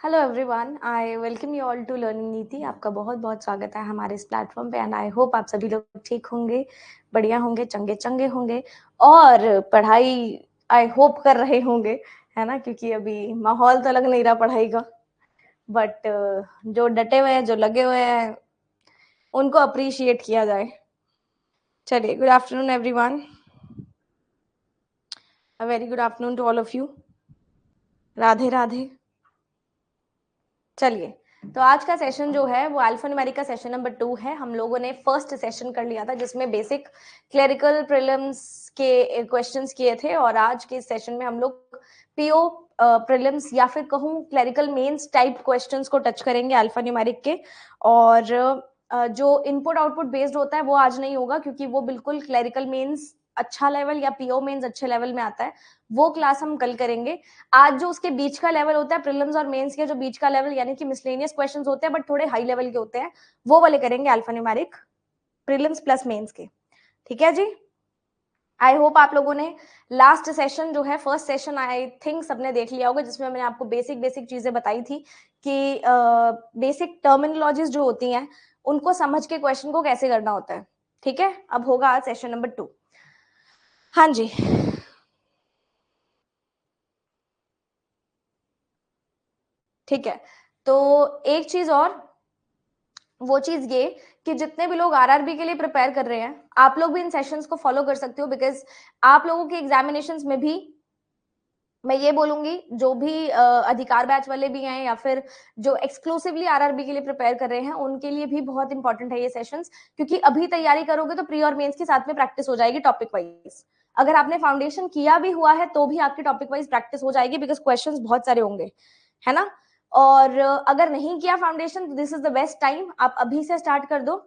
Hello everyone, I welcome you all to learning Niti. आपका बहुत बहुत स्वागत है हमारे इस प्लेटफॉर्म पे एंड आई होप आप सभी लोग ठीक होंगे, बढ़िया होंगे, चंगे चंगे होंगे और पढ़ाई आई होप कर रहे होंगे, है ना? क्योंकि अभी माहौल तो लग नहीं रहा पढ़ाई का, बट जो डटे हुए हैं, जो लगे हुए हैं, उनको अप्रिशिएट किया जाए। चलिए, good afternoon everyone, a very good afternoon to all of you. Radhe Radhe. चलिए, तो आज का सेशन जो है वो अल्फान्यूमेरिक का सेशन नंबर 2 है। हम लोगों ने फर्स्ट सेशन कर लिया था जिसमें बेसिक क्लेरिकल प्रीलिम्स के क्वेश्चंस किए थे और आज के सेशन में हम लोग पीओ प्रीलिम्स या फिर कहूँ क्लेरिकल मेंस टाइप क्वेश्चंस को टच करेंगे अल्फान्यूमेरिक के। और जो इनपुट आउटपुट बेस्ड होता है वो आज नहीं होगा क्योंकि वो बिल्कुल क्लेरिकल मेंस अच्छा लेवल या पीओ मेंस अच्छे लेवल में आता है, वो क्लास हम कल करेंगे। आज जो उसके बीच का लेवल होता है प्रीलिम्स और मेंस के जो बीच का लेवल यानी कि मिसलेनियस क्वेश्चंस होते हैं बट थोड़े हाई लेवल के होते हैं, वो वाले करेंगे अल्फान्यूमेरिक प्रीलिम्स प्लस मेंस के। ठीक है जी। आई होप आप लोगों ने लास्ट सेशन जो है फर्स्ट सेशन आई थिंक सबने देख लिया होगा जिसमें मैंने आपको बेसिक बेसिक चीजें बताई थी कि बेसिक टर्मिनोलॉजीज जो होती हैं उनको समझ के क्वेश्चन को कैसे करना होता है। ठीक है, अब होगा आज सेशन नंबर 2। हाँ जी, ठीक है। तो एक चीज और, वो चीज ये कि जितने भी लोग आरआरबी के लिए प्रिपेयर कर रहे हैं आप लोग भी इन सेशंस को फॉलो कर सकते हो बिकॉज आप लोगों के एग्जामिनेशंस में भी मैं ये बोलूंगी जो भी अधिकार बैच वाले भी हैं या फिर जो एक्सक्लूसिवली आरआरबी के लिए प्रिपेयर कर रहे हैं उनके लिए भी बहुत इंपॉर्टेंट है ये सेशंस, क्योंकि अभी तैयारी करोगे तो प्री और मेंस के साथ में प्रैक्टिस हो जाएगी टॉपिक वाइज। अगर आपने फाउंडेशन किया भी हुआ है तो भी आपकी टॉपिक वाइज प्रैक्टिस हो जाएगी बिकॉज क्वेश्चंस बहुत सारे होंगे, है ना? और अगर नहीं किया फाउंडेशन तो this is the best time, आप अभी से स्टार्ट कर दो।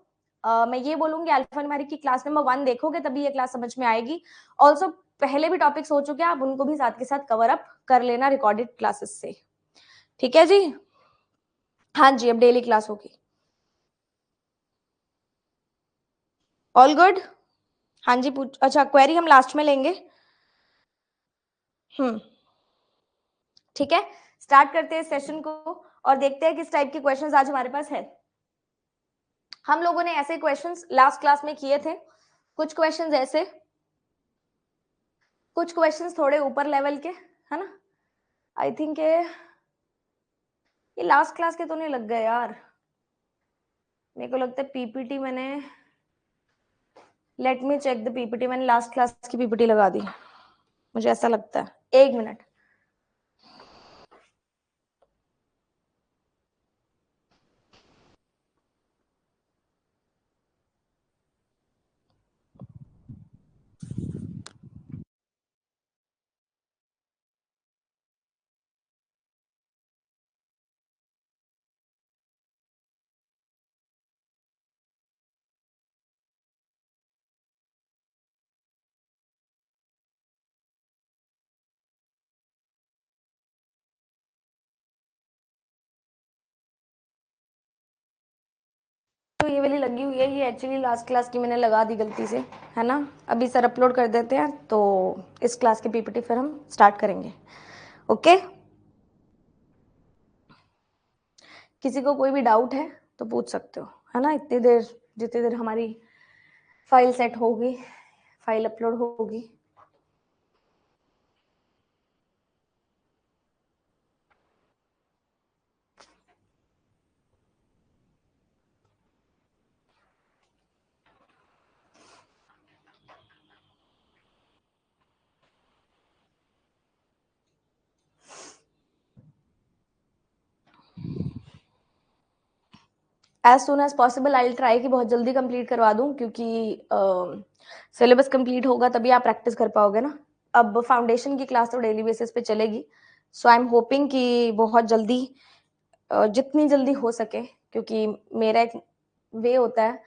मैं ये बोलूंगी अल्फान्यूमेरिक की क्लास नंबर 1 देखोगे तभी ये क्लास समझ में आएगी। ऑल्सो पहले भी टॉपिक्स हो चुके हैं, आप उनको भी साथ के साथ कवर अप कर लेना रिकॉर्डेड क्लासेस से। ठीक है जी। हाँ जी, अब डेली क्लास होगी। All good. हाँ जी, पूछ। अच्छा, क्वेरी हम लास्ट में लेंगे। हम्म, ठीक है। स्टार्ट करते हैं सेशन को और देखते हैं किस टाइप के क्वेश्चंस आज हमारे पास है। हम लोगों ने ऐसे क्वेश्चंस लास्ट क्लास में किए थे, कुछ क्वेश्चंस ऐसे, कुछ क्वेश्चंस थोड़े ऊपर लेवल के, है ना? आई थिंक ये लास्ट क्लास के तो नहीं लग गए यार, मेरे को लगता है पीपीटी मैंने, let me check the PPT, मैंने लास्ट क्लास की पीपीटी लगा दी, मुझे ऐसा लगता है। एक मिनट। तो ये वाली लगी हुई है, ये एक्चुअली लास्ट क्लास की मैंने लगा दी गलती से, है ना? अभी सर अपलोड कर देते हैं तो इस क्लास की पीपीटी फिर हम स्टार्ट करेंगे। ओके, किसी को कोई भी डाउट है तो पूछ सकते हो, है ना? इतनी देर, जितनी देर हमारी फाइल सेट होगी, फाइल अपलोड होगी। As soon as possible I try कि बहुत जल्दी कंप्लीट करवा दूं, क्योंकि सिलेबस कंप्लीट होगा तभी आप प्रैक्टिस कर पाओगे ना। अब फाउंडेशन की क्लास तो डेली बेसिस पे चलेगी, सो आई एम होपिंग कि बहुत जल्दी, जितनी जल्दी हो सके, क्योंकि मेरा एक वे होता है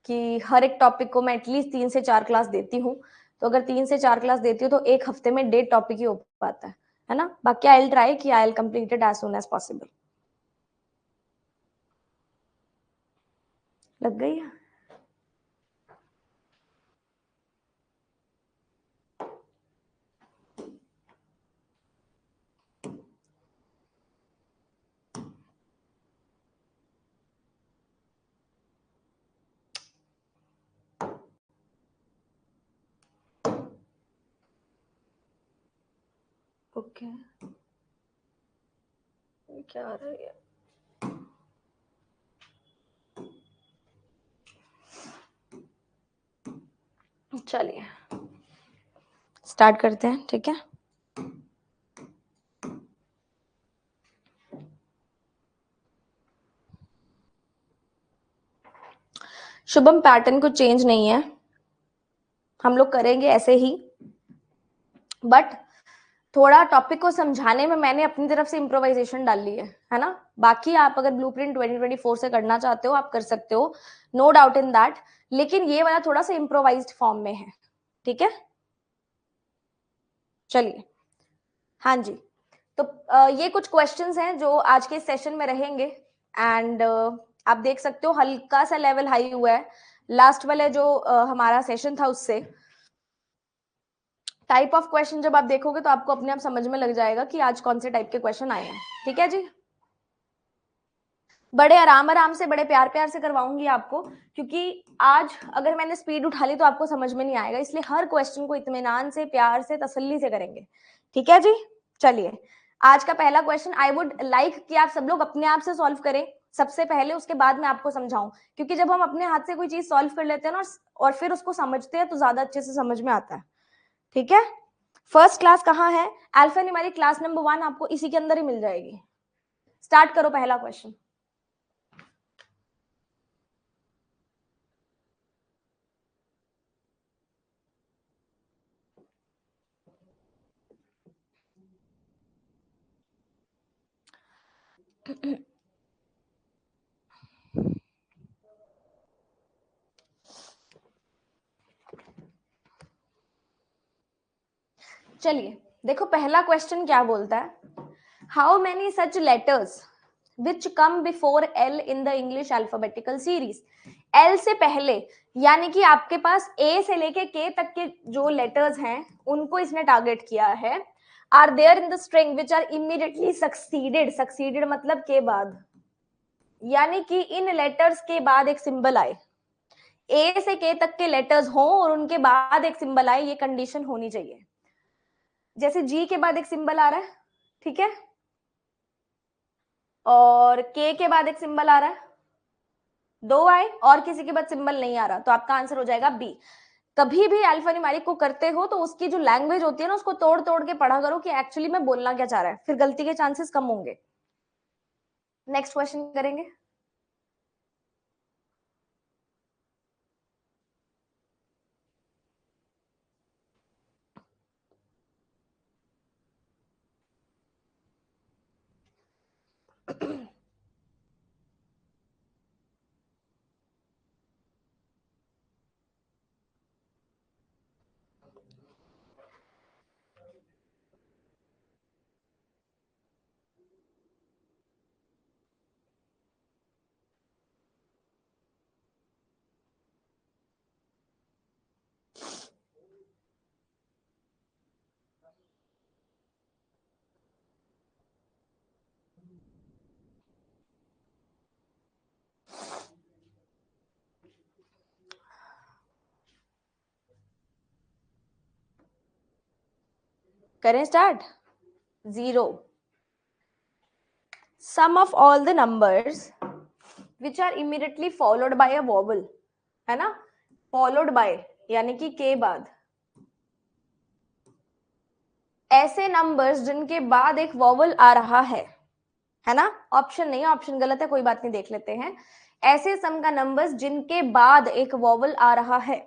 कि हर एक टॉपिक को मैं एटलीस्ट 3 से 4 क्लास देती हूँ। तो अगर 3 से 4 क्लास देती हूँ तो एक हफ्ते में 1.5 टॉपिक ही हो पाता है ना? बाकी आई विल ट्राई कि I will complete it as soon as possible. लग गई है? ओके, क्या आ रहा है? चलिए स्टार्ट करते हैं, ठीक है। शुभम, पैटर्न कुछ चेंज नहीं है, हम लोग करेंगे ऐसे ही, बट थोड़ा टॉपिक को समझाने में मैंने अपनी तरफ से इम्प्रोवाइजेशन डाल ली है ना। बाकी आप अगर ब्लूप्रिंट 2024 से करना चाहते हो आप कर सकते हो, नो डाउट इन दैट, लेकिन ये वाला थोड़ा सा इम्प्रोवाइज्ड फॉर्म में है, ठीक है। चलिए, हाँ जी, तो ये कुछ क्वेश्चंस हैं जो आज के सेशन में रहेंगे, एंड आप देख सकते हो हल्का सा लेवल हाई हुआ है लास्ट वाले जो हमारा सेशन था उससे। टाइप ऑफ क्वेश्चन जब आप देखोगे तो आपको अपने आप समझ में लग जाएगा कि आज कौन से टाइप के क्वेश्चन आए हैं, ठीक है जी। बड़े आराम आराम से, बड़े प्यार प्यार से करवाऊंगी आपको, क्योंकि आज अगर मैंने स्पीड उठा ली तो आपको समझ में नहीं आएगा, इसलिए हर क्वेश्चन को इत्मीनान से, प्यार से, तसल्ली से करेंगे, ठीक है जी। चलिए, आज का पहला क्वेश्चन आई वुड लाइक कि आप सब लोग अपने आप से सॉल्व करें सबसे पहले, उसके बाद मैं आपको समझाऊं, क्योंकि जब हम अपने हाथ से कोई चीज सॉल्व कर लेते हैं ना और फिर उसको समझते हैं तो ज्यादा अच्छे से समझ में आता है, ठीक है। फर्स्ट क्लास कहाँ है? अल्फा न्यूमेरिक क्लास नंबर 1 आपको इसी के अंदर ही मिल जाएगी। स्टार्ट करो पहला क्वेश्चन। चलिए देखो पहला क्वेश्चन क्या बोलता है, how many such letters which come before L in the English alphabetical series. L से पहले, यानी कि आपके पास ए से लेके के तक के जो लेटर्स हैं उनको इसने टारगेट किया है, are there in the string which are immediately succeeded, succeeded मतलब के बाद, यानी कि इन लेटर्स के बाद एक सिंबल आए, ए से के तक के लेटर्स हों और उनके बाद एक सिंबल आए, ये कंडीशन होनी चाहिए। जैसे जी के बाद एक सिंबल आ रहा है, ठीक है, और के बाद एक सिंबल आ रहा है, दो आए और किसी के बाद सिंबल नहीं आ रहा, तो आपका आंसर हो जाएगा बी। कभी भी अल्फा न्यूमेरिक को करते हो तो उसकी जो लैंग्वेज होती है ना उसको तोड़ तोड़ के पढ़ा करो कि एक्चुअली में बोलना क्या चाह रहा है, फिर गलती के चांसेस कम होंगे। नेक्स्ट क्वेश्चन करेंगे। करें start. Zero, sum of all the numbers which are immediately followed by a vowel, है ना, फॉलोड बाय यानी कि के बाद, ऐसे नंबर्स जिनके बाद एक वॉवल आ रहा है ना, ऑप्शन नहीं, ऑप्शन गलत है, कोई बात नहीं, देख लेते हैं। ऐसे सम का नंबर्स जिनके बाद एक वॉवल आ रहा है,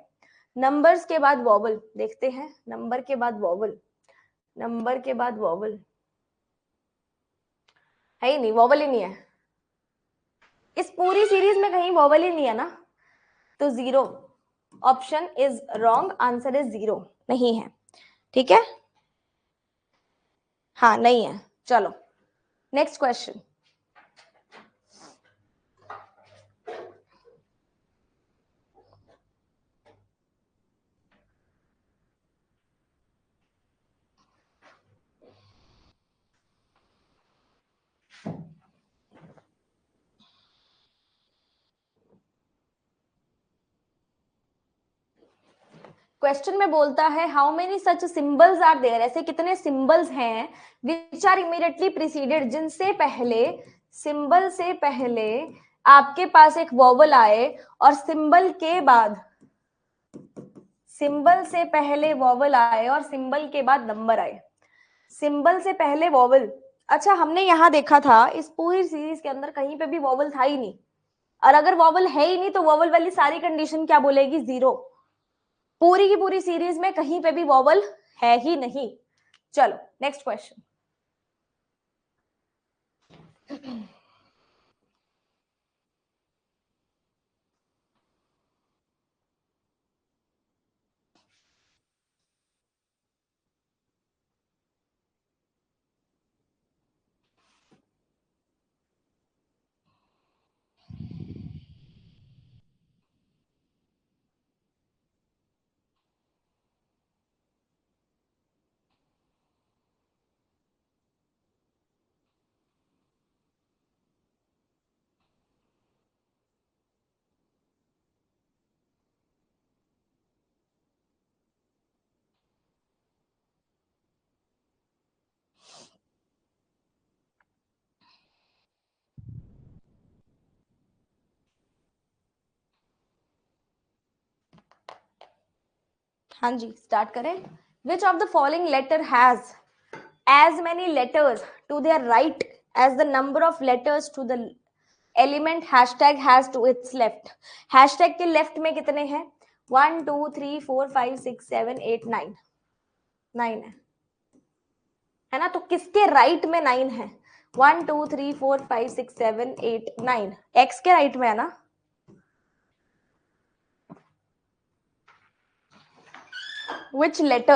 नंबर्स के बाद वॉवल, देखते हैं, नंबर के बाद वॉवल, नंबर के बाद वॉवल है ही नहीं, वॉवल ही नहीं है, इस पूरी सीरीज में कहीं वॉवल ही नहीं है ना, तो zero, option is wrong, answer is zero, नहीं है, ठीक है, हाँ नहीं है। चलो नेक्स्ट क्वेश्चन। क्वेश्चन में बोलता है how many such symbols are there, ऐसे कितने सिंबल्स हैं विच आर इमीडिएटली प्रीसीडेड, जिनसे पहले, सिंबल से पहले आपके पास एक वॉवल आए और सिंबल के बाद, सिंबल से पहले वॉवल आए और सिंबल के बाद नंबर आए, सिंबल से पहले वॉवल। अच्छा, हमने यहां देखा था इस पूरी सीरीज के अंदर कहीं पे भी वॉवल था ही नहीं, और अगर वॉवल है ही नहीं तो वॉवल वाली सारी कंडीशन क्या बोलेगी, जीरो। पूरी की पूरी सीरीज में कहीं पे भी वॉवल है ही नहीं। चलो नेक्स्ट क्वेश्चन। हाँ जी, स्टार्ट करें। Which of the following letter has as many letters to their right as the number of letters to the element hashtag has to its left। hashtag के लेफ्ट में कितने हैं, 1 2 3 4 5 6 7 8 9, 9 है ना, तो किसके राइट में 9 है, 1 2 3 4 5 6 7 8 9, एक्स के राइट में है ना। which letter,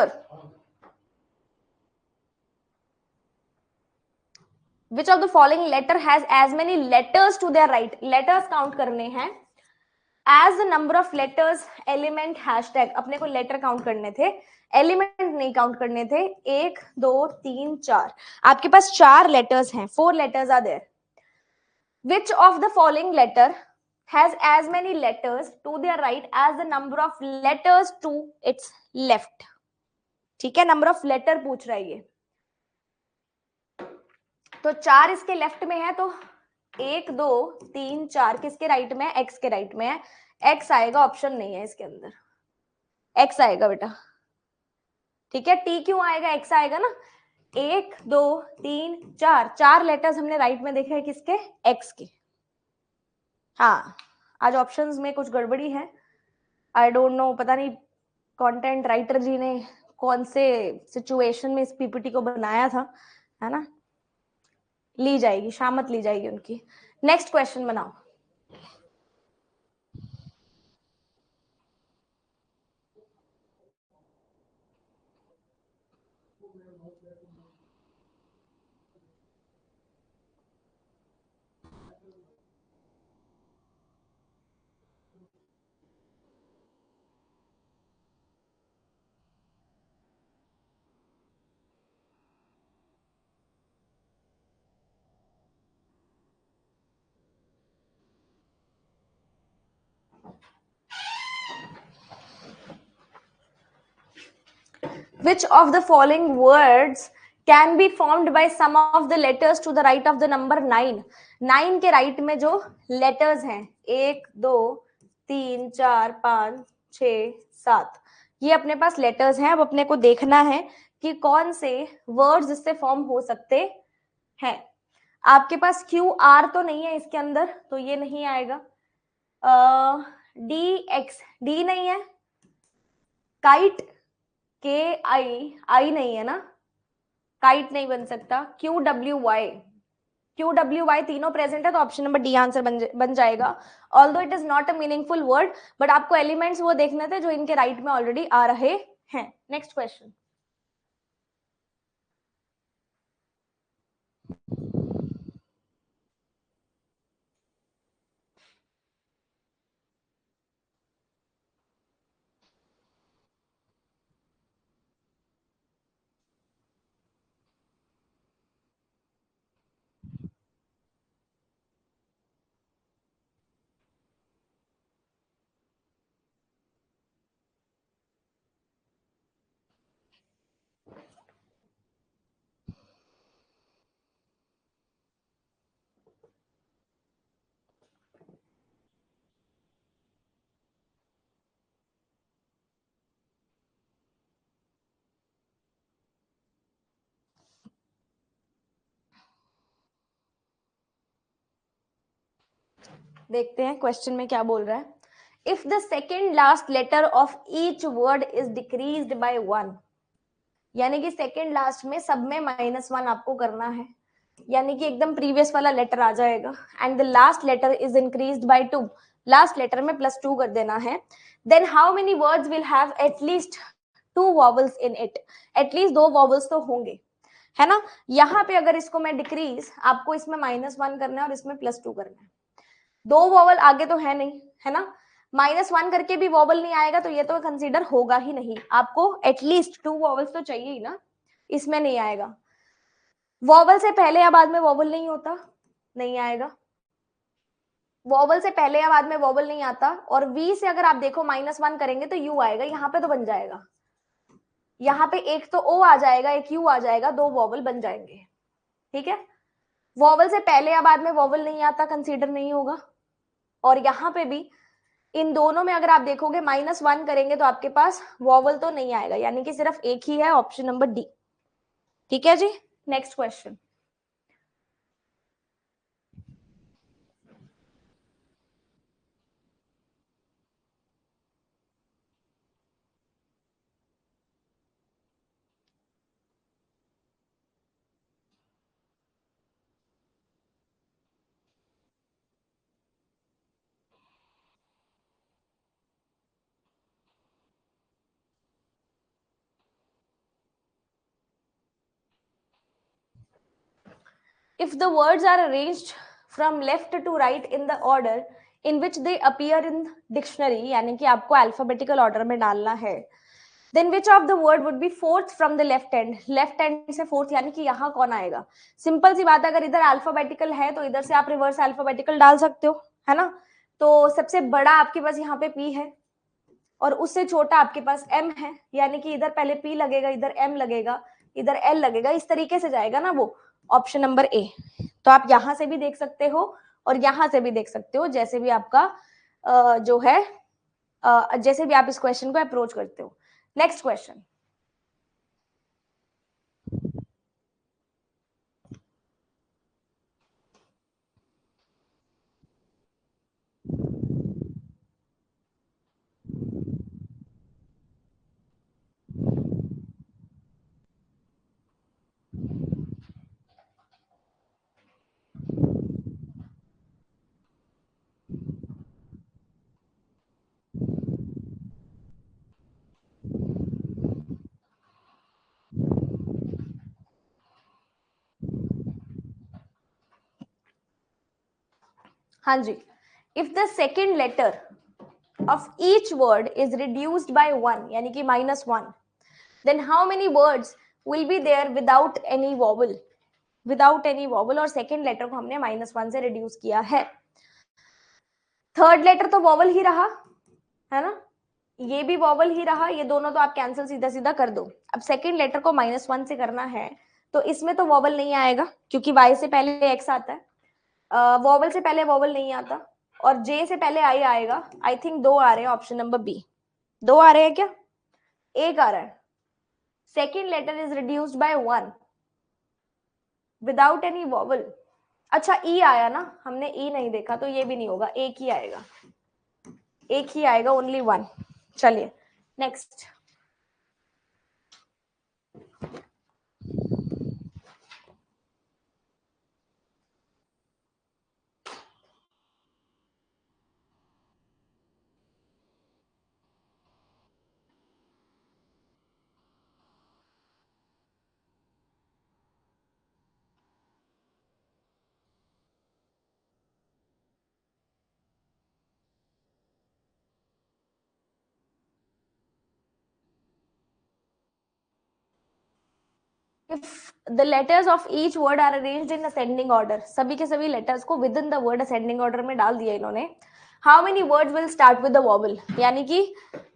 which of the following letter has as many letters to their right, letters count करने हैं, as the number of letters element hashtag, अपने को लेटर काउंट करने थे, एलिमेंट नहीं काउंट करने थे, 1 2 3 4, आपके पास 4 लेटर्स हैं, 4 letters are there. Which of the following letter has as many letters to their right as the number of letters to its left. ठीक है, नंबर ऑफ लेटर पूछ रहा है ये, तो 4 इसके लेफ्ट में है, तो 1 2 3 4 किसके राइट में है, एक्स के राइट में है, एक्स आएगा, ऑप्शन नहीं है इसके अंदर, एक्स आएगा बेटा। ठीक है, टी क्यों आएगा, एक्स आएगा ना, 1 2 3 4, 4 लेटर्स हमने राइट में देखे हैं किसके, एक्स के। हाँ, आज ऑप्शंस में कुछ गड़बड़ी है, आई डोंट नो, पता नहीं कंटेंट राइटर जी ने कौन से सिचुएशन में इस पीपीटी को बनाया था, है ना। ली जाएगी, शामत ली जाएगी उनकी। नेक्स्ट क्वेश्चन बनाओ। Which of the following words can be formed by sum of the letters to the right of the number 9। 9 के राइट में जो लेटर्स हैं, 1 2 3 4 5 6 7, ये अपने पास लेटर्स हैं। अब अपने को देखना है कि कौन से वर्ड्स इससे फॉर्म हो सकते हैं। आपके पास क्यू आर तो नहीं है इसके अंदर, तो ये नहीं आएगा। डी एक्स, डी नहीं है, काइट, के आई, आई नहीं है ना, काइट नहीं बन सकता, Q W Y, Q W Y तीनों प्रेजेंट है, तो ऑप्शन नंबर डी आंसर बन जाएगा। Although it is not a meaningful word, but आपको एलिमेंट्स वो देखने थे जो इनके राइट में ऑलरेडी आ रहे हैं। Next question. देखते हैं क्वेश्चन में क्या बोल रहा है. If the second last letter of each word is decreased by 1, यानी कि सेकेंड लास्ट में सब में -1 आपको करना है, यानी कि एकदम प्रीवियस वाला लेटर आ जाएगा. And the last letter is increased by 2, last letter में +2 कर देना है. Then how many words will have at least 2 vowels in it, at least 2 vowels तो होंगे, है ना. यहाँ पे अगर इसको मैं डिक्रीज, आपको इसमें -1 करना है और इसमें +2 करना है. 2 वॉवल आगे तो है नहीं, है ना. -1 करके भी वॉवल नहीं आएगा तो ये तो कंसीडर होगा ही नहीं. आपको एटलीस्ट 2 वॉवल्स तो चाहिए ही ना, इसमें नहीं आएगा. वॉवल से पहले या बाद में वॉवल नहीं होता, नहीं आएगा. वॉवल से पहले या बाद में वॉवल नहीं आता. और वी से अगर आप देखो -1 करेंगे तो यू आएगा, यहाँ पे तो बन जाएगा. यहाँ पे एक तो ओ आ जाएगा, एक यू आ जाएगा, 2 वॉवल बन जाएंगे. ठीक है. वॉवल से पहले या बाद में वॉवल नहीं आता, कंसीडर नहीं होगा. और यहाँ पे भी इन दोनों में अगर आप देखोगे -1 करेंगे तो आपके पास वॉवल तो नहीं आएगा, यानी कि सिर्फ एक ही है, ऑप्शन नंबर डी. ठीक है जी. Next question. If the words are arranged from left to right in the order in which they appear in dictionary, यानी कि आपको अल्फाबेटिकल ऑर्डर में डालना है, then which of the word would be fourth from the left end, left and से fourth, यानी कि यहाँ कौन आएगा. सिंपल सी बात है, अगर इधर अल्फाबेटिकल है तो इधर से आप रिवर्स अल्फाबेटिकल डाल सकते हो, है ना. तो सबसे बड़ा आपके पास यहाँ पे P है और उससे छोटा आपके पास M है, यानी कि इधर पहले P लगेगा, इधर M लगेगा, इधर L लगेगा, इस तरीके से जाएगा ना वो. Option number A. तो आप यहां से भी देख सकते हो और यहां से भी देख सकते हो, जैसे भी आपका जो है जैसे भी आप इस क्वेश्चन को अप्रोच करते हो. Next question. हाँ जी. If the second letter of each word is reduced by 1, यानी कि -1, then how many words will be there without any vowel, without any vowel. और सेकेंड लेटर को हमने -1 से रिड्यूस किया है. थर्ड लेटर तो वॉवल ही रहा, है ना. ये भी वॉवल ही रहा, ये दोनों तो आप कैंसिल सीधा सीधा कर दो. अब सेकेंड लेटर को -1 से करना है तो इसमें तो वॉवल नहीं आएगा क्योंकि वाई से पहले एक्स आता है, वॉवल से पहले वॉवल नहीं आता, और जे से पहले आई आएगा. आई थिंक 2 आ रहे हैं, ऑप्शन नंबर बी. 2 आ रहे हैं क्या, एक आ रहा है. Second letter is reduced by 1 without any vowel. अच्छा ई आया ना, हमने ई नहीं देखा तो ये भी नहीं होगा, एक ही आएगा, एक ही आएगा, ओनली 1. चलिए next. If the letters of each word are arranged in ascending order, सभी के सभी letters को within the word ascending order में डाल दिया इन्होंने. How many words will start with the vowel, यानी कि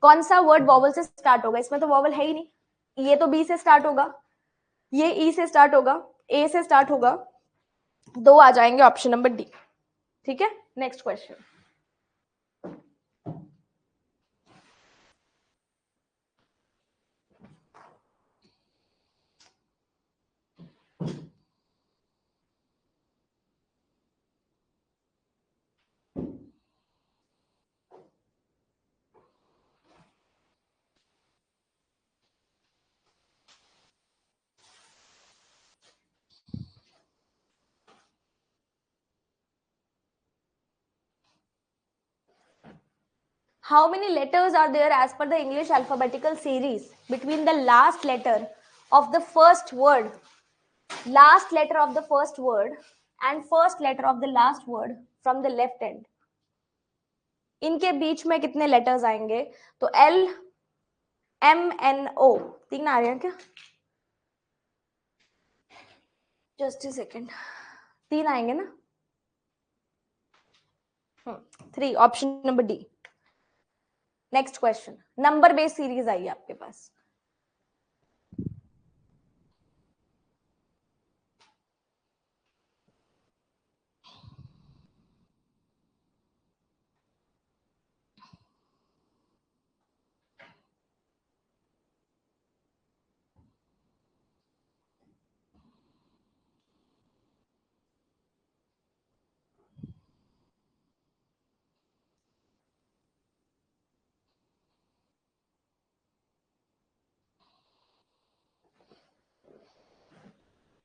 कौन सा word vowel से start होगा. इसमें तो vowel है ही नहीं, ये तो B से start होगा, ये E से start होगा, A से start होगा, 2 आ जाएंगे, ऑप्शन नंबर डी. ठीक है. Next question. How many letters are there as per the English alphabetical series between the last letter of the first word, last letter of the first word and first letter of the last word from the left end? इनके बीच में कितने letters आएंगे? तो L M N O 3 आ रहे हैं क्या? Just a second, 3 आएंगे ना? 3, option number D. Next question, number based series आई आपके पास.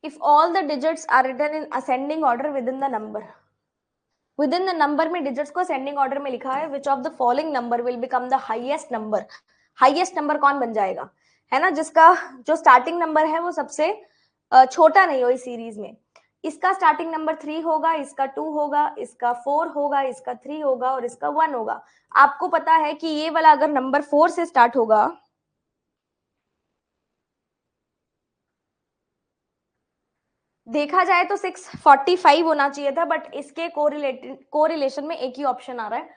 If all the digits are written in ascending order within the number, within the number में digits को ascending order में लिखा है, which of the following number will become the highest number? highest number कौन बन जाएगा? है ना, जिसका जो स्टार्टिंग नंबर है वो सबसे छोटा नहीं हो इस सीरीज में. इसका स्टार्टिंग नंबर 3 होगा, इसका 2 होगा, इसका 4 होगा, इसका 3 होगा और इसका 1 होगा. आपको पता है कि ये वाला अगर नंबर 4 से स्टार्ट होगा, देखा जाए तो 645 होना चाहिए था, बट इसके कोरिलेशन में एक ही ऑप्शन आ रहा है,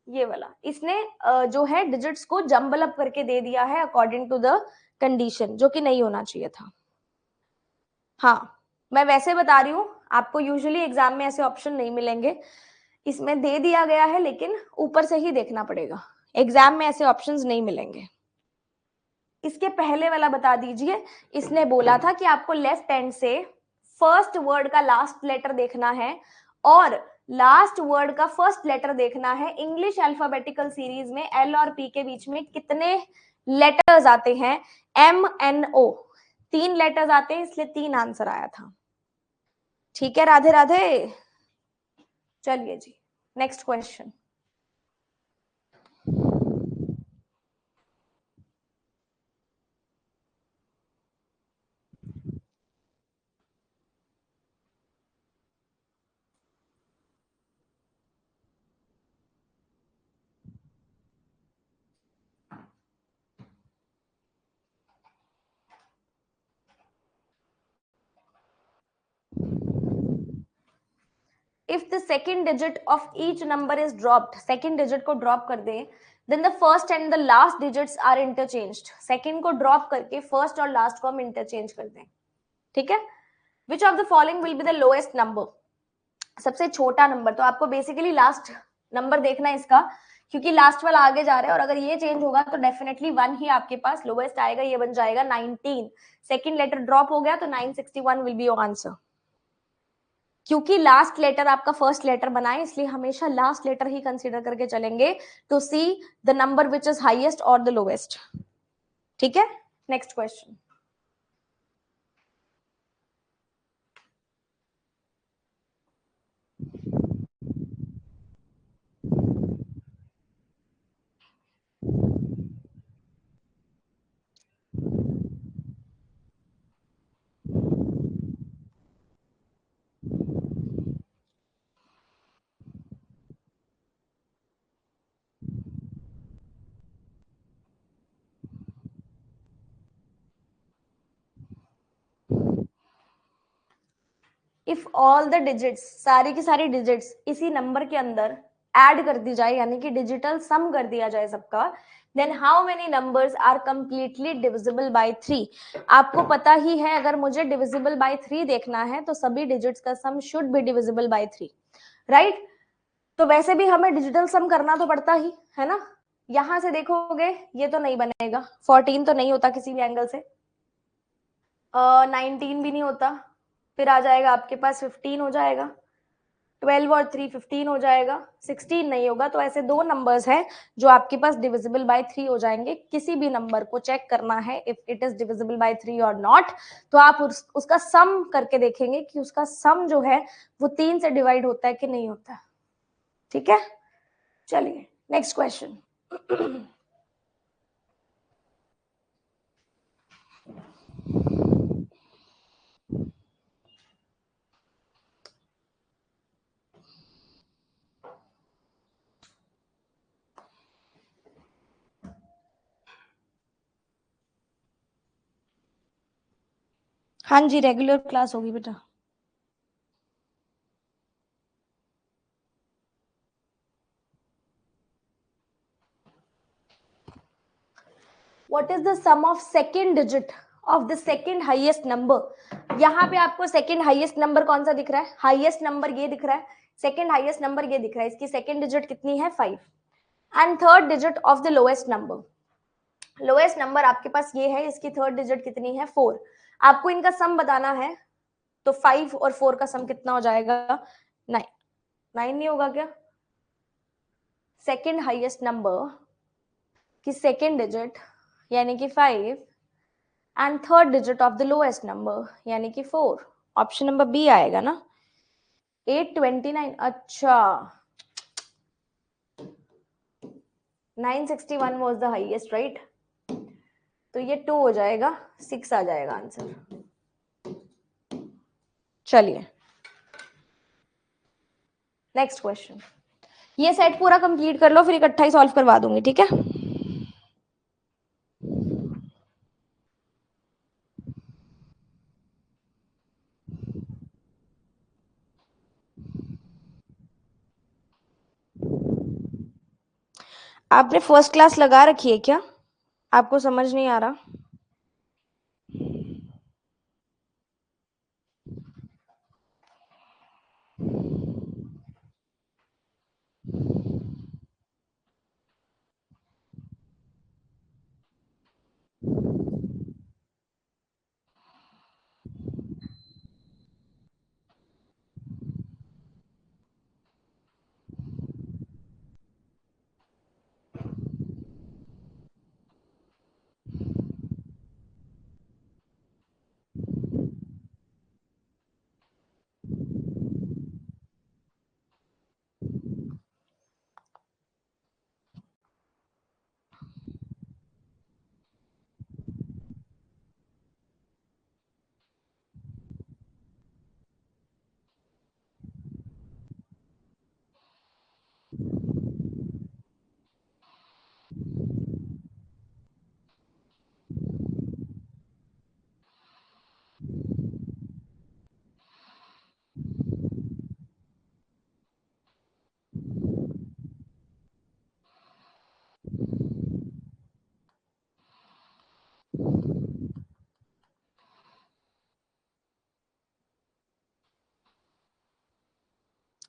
ये वाला. इसने जो है डिजिट्स को जंबल अप करके दे दिया है अकॉर्डिंग टू द कंडीशन, जो कि नहीं होना चाहिए था. हाँ, मैं वैसे बता रही हूँ, आपको यूजुअली एग्जाम में ऐसे ऑप्शन नहीं मिलेंगे. इसमें दे दिया गया है, लेकिन ऊपर से ही देखना पड़ेगा. एग्जाम में ऐसे ऑप्शंस नहीं मिलेंगे. इसके पहले वाला बता दीजिए. इसने बोला था कि आपको लेफ्ट हैंड से फर्स्ट वर्ड का लास्ट लेटर देखना है और लास्ट वर्ड का फर्स्ट लेटर देखना है. इंग्लिश अल्फाबेटिकल सीरीज में एल और पी के बीच में कितने लेटर्स आते हैं? एम एन ओ 3 लेटर्स आते हैं, इसलिए 3 आंसर आया था. ठीक है, राधे राधे. चलिए जी, next question. If the second digit of each number is dropped, second digit को drop कर दे, then the first and the last digits are interchanged. second को drop करके first और last को हम interchange कर दें. ठीक है. Which of the following will be the lowest number? सबसे छोटा नंबर. तो आपको बेसिकली लास्ट नंबर देखना है इसका, क्योंकि लास्ट वाला आगे जा रहा है और अगर ये चेंज होगा तो डेफिनेटली 1 ही आपके पास लोवेस्ट आएगा. ये बन जाएगा 19. सेकंड लेटर ड्रॉप हो गया तो 961 विल बी योर आंसर. क्योंकि लास्ट लेटर आपका फर्स्ट लेटर बना है, इसलिए हमेशा लास्ट लेटर ही कंसीडर करके चलेंगे to see the number which is highest और द लोवेस्ट. ठीक है, next question. If all the digits, सारी की सारी डिजिट्स इसी नंबर के अंदर ऐड कर दी जाए, यानी कि डिजिटल सम कर दिया जाए सबका, then how many numbers are completely divisible by 3? आपको पता ही है, अगर मुझे डिविजिबल बाय 3 देखना है तो सभी डिजिट्स का sum should be divisible by 3, right? तो वैसे भी हमें डिजिटल सम करना तो पड़ता ही है ना. यहां से देखोगे ये तो नहीं बनेगा, 14 तो नहीं होता किसी भी एंगल से, 19 भी नहीं होता, फिर आ जाएगा आपके पास 15 हो जाएगा, 12 और 3 15 हो जाएगा, 16 नहीं होगा. तो ऐसे 2 नंबर्स हैं जो आपके पास डिविजिबल बाय 3 हो जाएंगे. किसी भी नंबर को चेक करना है if it is divisible by 3 और नॉट, तो आप उसका सम करके देखेंगे कि उसका सम जो है वो 3 से डिवाइड होता है कि नहीं होता. ठीक है, चलिए नेक्स्ट क्वेश्चन. हाँ जी, रेगुलर क्लास होगी बेटा। What is the sum of second digit of the second highest number? यहाँ पे आपको सेकंड हाईएस्ट नंबर कौन सा दिख रहा है? हाईएस्ट नंबर ये दिख रहा है, सेकंड हाईएस्ट नंबर ये दिख रहा है। इसकी सेकंड डिजिट कितनी है? 5 and third digit of the lowest number, lowest number आपके पास ये है, इसकी थर्ड डिजिट कितनी है? 4। आपको इनका सम बताना है, तो 5 और 4 का सम कितना हो जाएगा? 9। 9 नहीं होगा क्या? सेकंड हाईएस्ट नंबर की सेकंड डिजिट यानी कि 5 and third digit of the lowest number यानी कि 4। ऑप्शन नंबर बी आएगा ना, 829। अच्छा, 961 वाज द हाईएस्ट, राइट? तो ये 2 हो जाएगा, 6 आ जाएगा आंसर। चलिए नेक्स्ट क्वेश्चन। ये सेट पूरा कंप्लीट कर लो, फिर इकट्ठा ही सॉल्व करवा दूंगी, ठीक है? आपने फर्स्ट क्लास लगा रखी है क्या? आपको समझ नहीं आ रहा?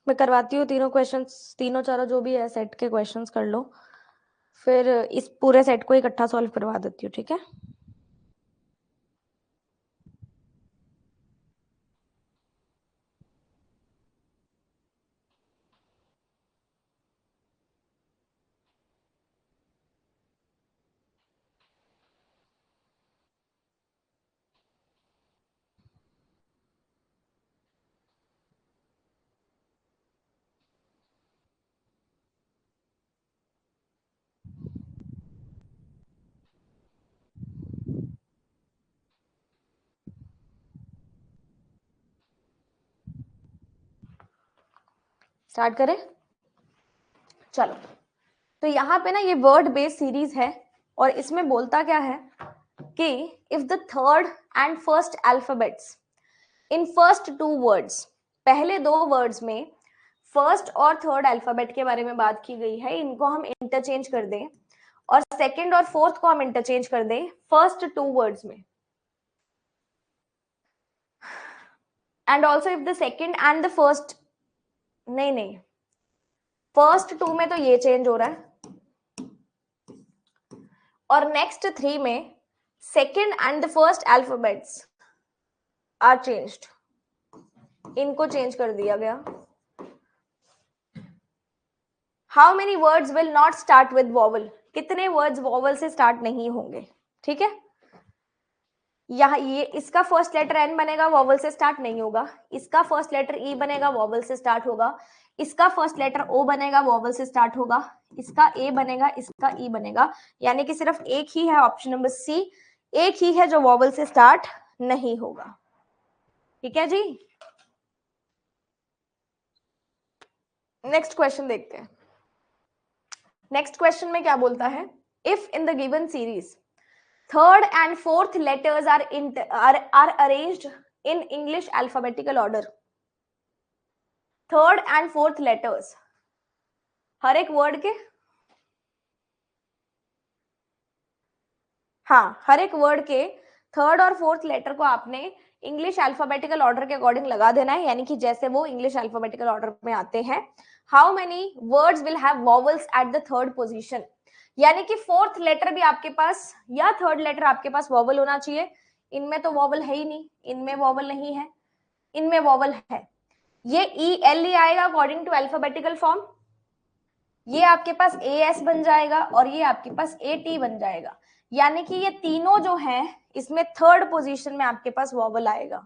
मैं करवाती हूँ तीनों क्वेश्चंस, तीनों चारों जो भी है सेट के क्वेश्चंस कर लो, फिर इस पूरे सेट को इकट्ठा सॉल्व करवा देती हूँ, ठीक है? स्टार्ट करें? चलो, तो यहाँ पे ना ये वर्ड बेस्ड सीरीज है, और इसमें बोलता क्या है कि if the third and first alphabets in first 2 words, पहले 2 वर्ड्स में फर्स्ट और थर्ड अल्फाबेट के बारे में बात की गई है, इनको हम इंटरचेंज कर दें, और सेकंड और फोर्थ को हम इंटरचेंज कर दें फर्स्ट 2 वर्ड्स में, and also if the second and the first, नहीं, फर्स्ट 2 में तो ये चेंज हो रहा है, और नेक्स्ट 3 में second and the first alphabets are changed, इनको चेंज कर दिया गया। How many words will not start with vowel, कितने वर्ड्स वॉवल से स्टार्ट नहीं होंगे, ठीक है? यहाँ ये इसका फर्स्ट लेटर एन बनेगा, वॉवल से स्टार्ट नहीं होगा, इसका फर्स्ट लेटर ई बनेगा, वॉवल से स्टार्ट होगा, इसका फर्स्ट लेटर ओ बनेगा, वॉवल से स्टार्ट होगा, इसका ए बनेगा, इसका ई बनेगा, यानी कि सिर्फ एक ही है ऑप्शन नंबर सी, एक ही है जो वॉवल से स्टार्ट नहीं होगा। ठीक है जी, नेक्स्ट क्वेश्चन देखते हैं। नेक्स्ट क्वेश्चन में क्या बोलता है, if in the given series third and fourth letters are arranged in English alphabetical order, third and fourth letters हर एक वर्ड के, हाँ हर एक वर्ड के थर्ड और फोर्थ लेटर को आपने इंग्लिश अल्फाबेटिकल ऑर्डर के अकॉर्डिंग लगा देना है, यानी कि जैसे वो इंग्लिश अल्फाबेटिकल ऑर्डर में आते हैं। How many words will have vowels at the third position, यानी कि फोर्थ लेटर भी आपके पास या थर्ड लेटर आपके पास वॉवल होना चाहिए। इनमें तो वॉवल है ही नहीं, इनमें वॉवल नहीं है, इनमें वॉवल है। ये ई एल ई आएगा अकॉर्डिंग टू अल्फाबेटिकल फॉर्म, ये आपके पास ए एस बन जाएगा और ये आपके पास ए टी बन जाएगा, यानी कि ये तीनों जो हैं इसमें थर्ड पोजीशन में आपके पास वॉवल आएगा।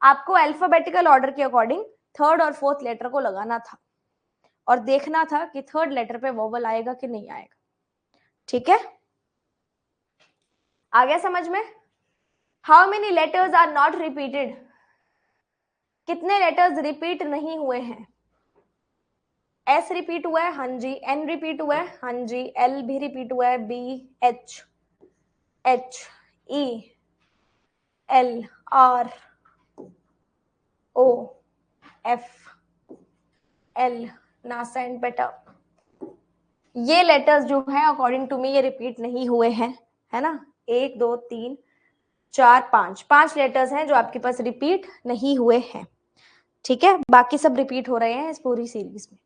आपको अल्फाबेटिकल ऑर्डर के अकॉर्डिंग थर्ड और फोर्थ लेटर को लगाना था और देखना था कि थर्ड लेटर पे वॉवल आएगा कि नहीं आएगा। ठीक है, आ गया समझ में? How many letters are not repeated, कितने लेटर्स रिपीट नहीं हुए हैं? एस रिपीट हुआ है, हाँ जी। एन रिपीट हुआ है, हाँ जी। एल भी रिपीट हुआ है, B, H, H, E, L, R, O, F, L, नासा एंड बेटा, ये लेटर्स जो हैं अकॉर्डिंग टू मी ये रिपीट नहीं हुए हैं, है ना। एक, दो, तीन, चार, पांच, पांच लेटर्स हैं जो आपके पास रिपीट नहीं हुए हैं। ठीक है, बाकी सब रिपीट हो रहे हैं इस पूरी सीरीज में।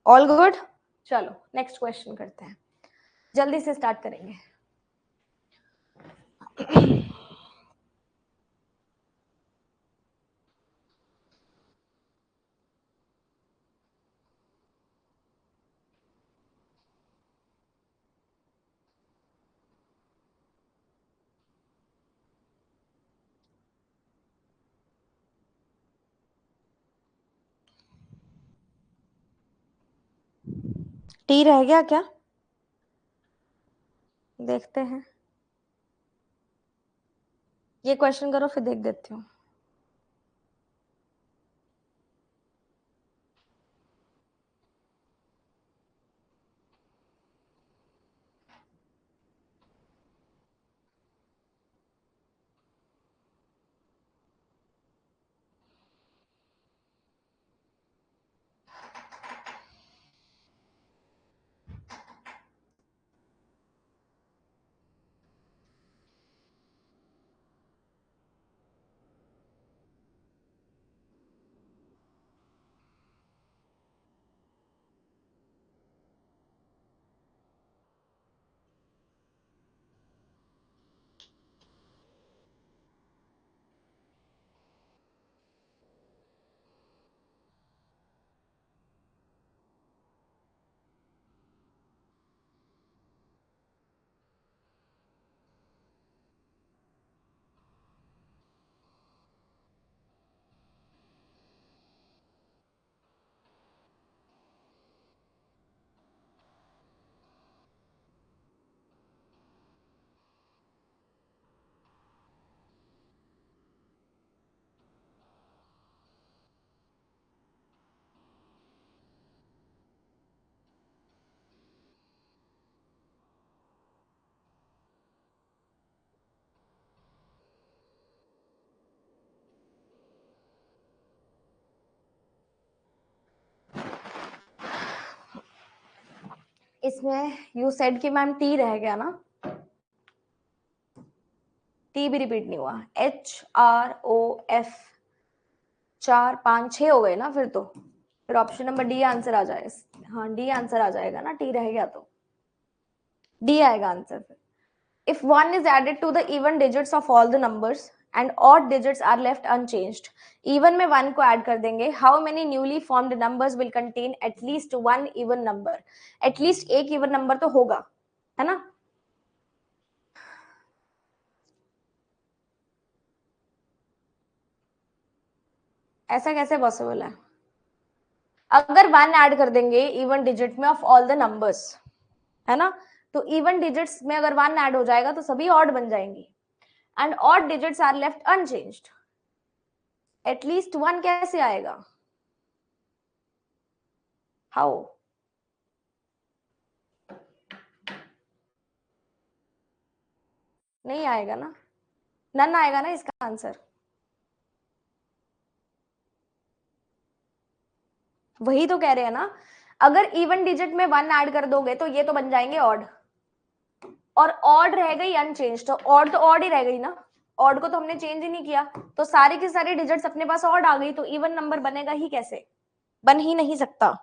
ऑल गुड, चलो नेक्स्ट क्वेश्चन करते हैं, जल्दी से स्टार्ट करेंगे। टी रह गया क्या, देखते हैं। ये क्वेश्चन करो फिर देख देती हूँ। इसमें यू सेड कि मैम टी रह गया ना, टी भी रिपीट नहीं हुआ। एच, आर, ओ, एफ, चार, पांच, छह हो गए ना, फिर ऑप्शन नंबर डी आंसर आ जाए। हाँ डी आंसर आ जाएगा ना, टी रह गया तो डी आएगा आंसर। फिर if 1 is added to the even digits of all the numbers and odd digits are left unchanged, even में 1 को add कर देंगे, how many newly formed numbers will contain at least one even number, at least एक even number तो होगा, है ना। ऐसा कैसे पॉसिबल है? अगर 1 ऐड कर देंगे इवन डिजिट में ऑफ ऑल द नंबर्स, है ना, तो इवन डिजिट्स में अगर 1 ऐड हो जाएगा तो सभी ऑड बन जाएंगी, and odd digits are left unchanged. At least 1 कैसे आएगा? हाउ? नहीं आएगा ना, नन आएगा ना इसका आंसर। वही तो कह रहे हैं ना, अगर इवन डिजिट में 1 ऐड कर दोगे तो ये तो बन जाएंगे ऑड, और ऑड रह गई अनचेंज, तो ऑड ही रह गई ना, ऑड को तो हमने चेंज ही नहीं किया, तो सारी की सारी डिजिट्स अपने पास ऑड आ गई, तो इवन नंबर बनेगा ही कैसे? बन ही नहीं सकता।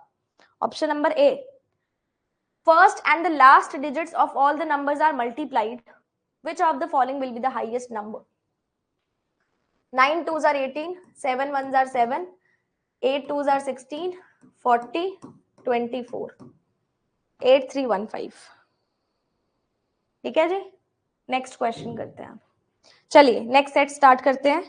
Option number A, first and the last digits of all the numbers are multiplied, which of the following will be the highest number? 9 twos are 18, 7 ones are 7, 8 twos are 16, 40, 24, 8315। ठीक है जी, next question करते हैं। चलिए next set start करते हैं।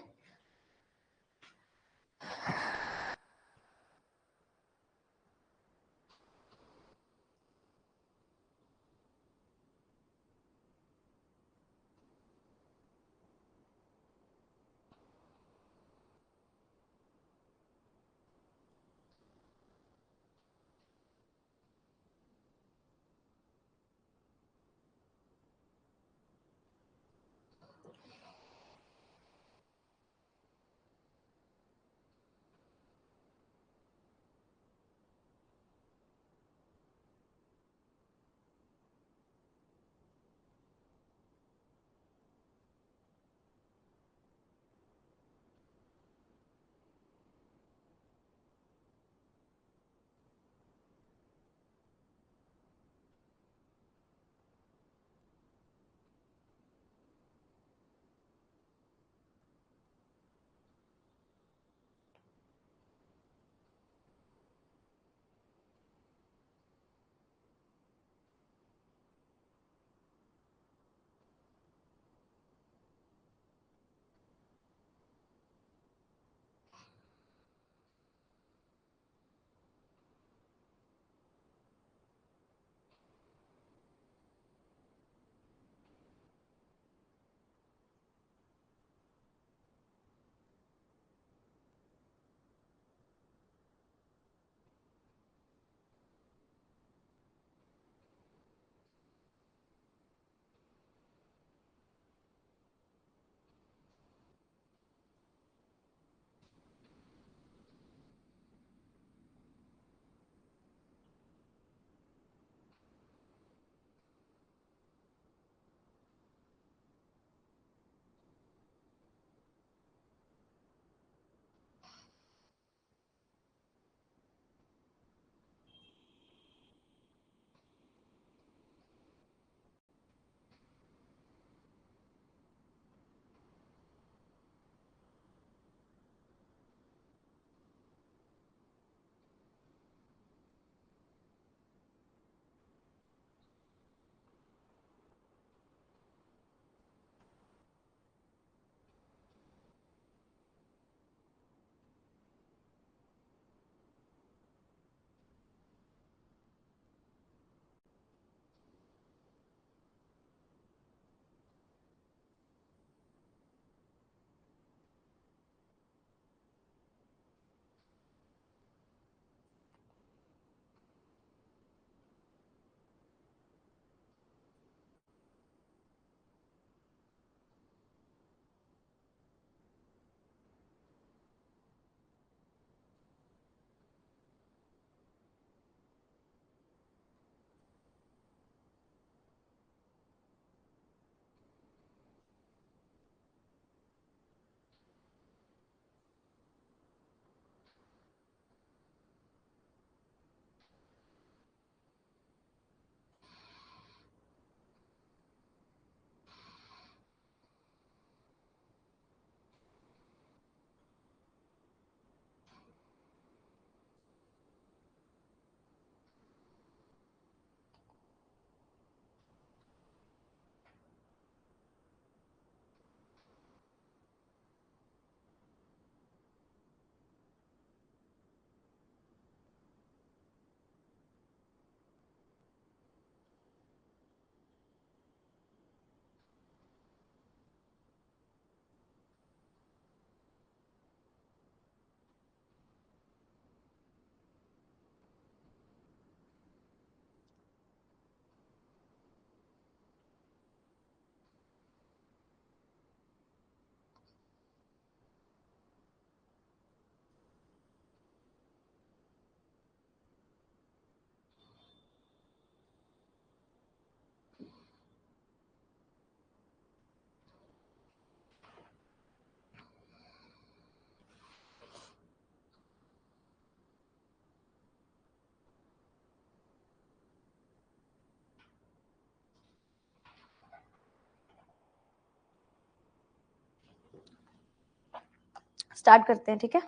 Start करते हैं, ठीक है।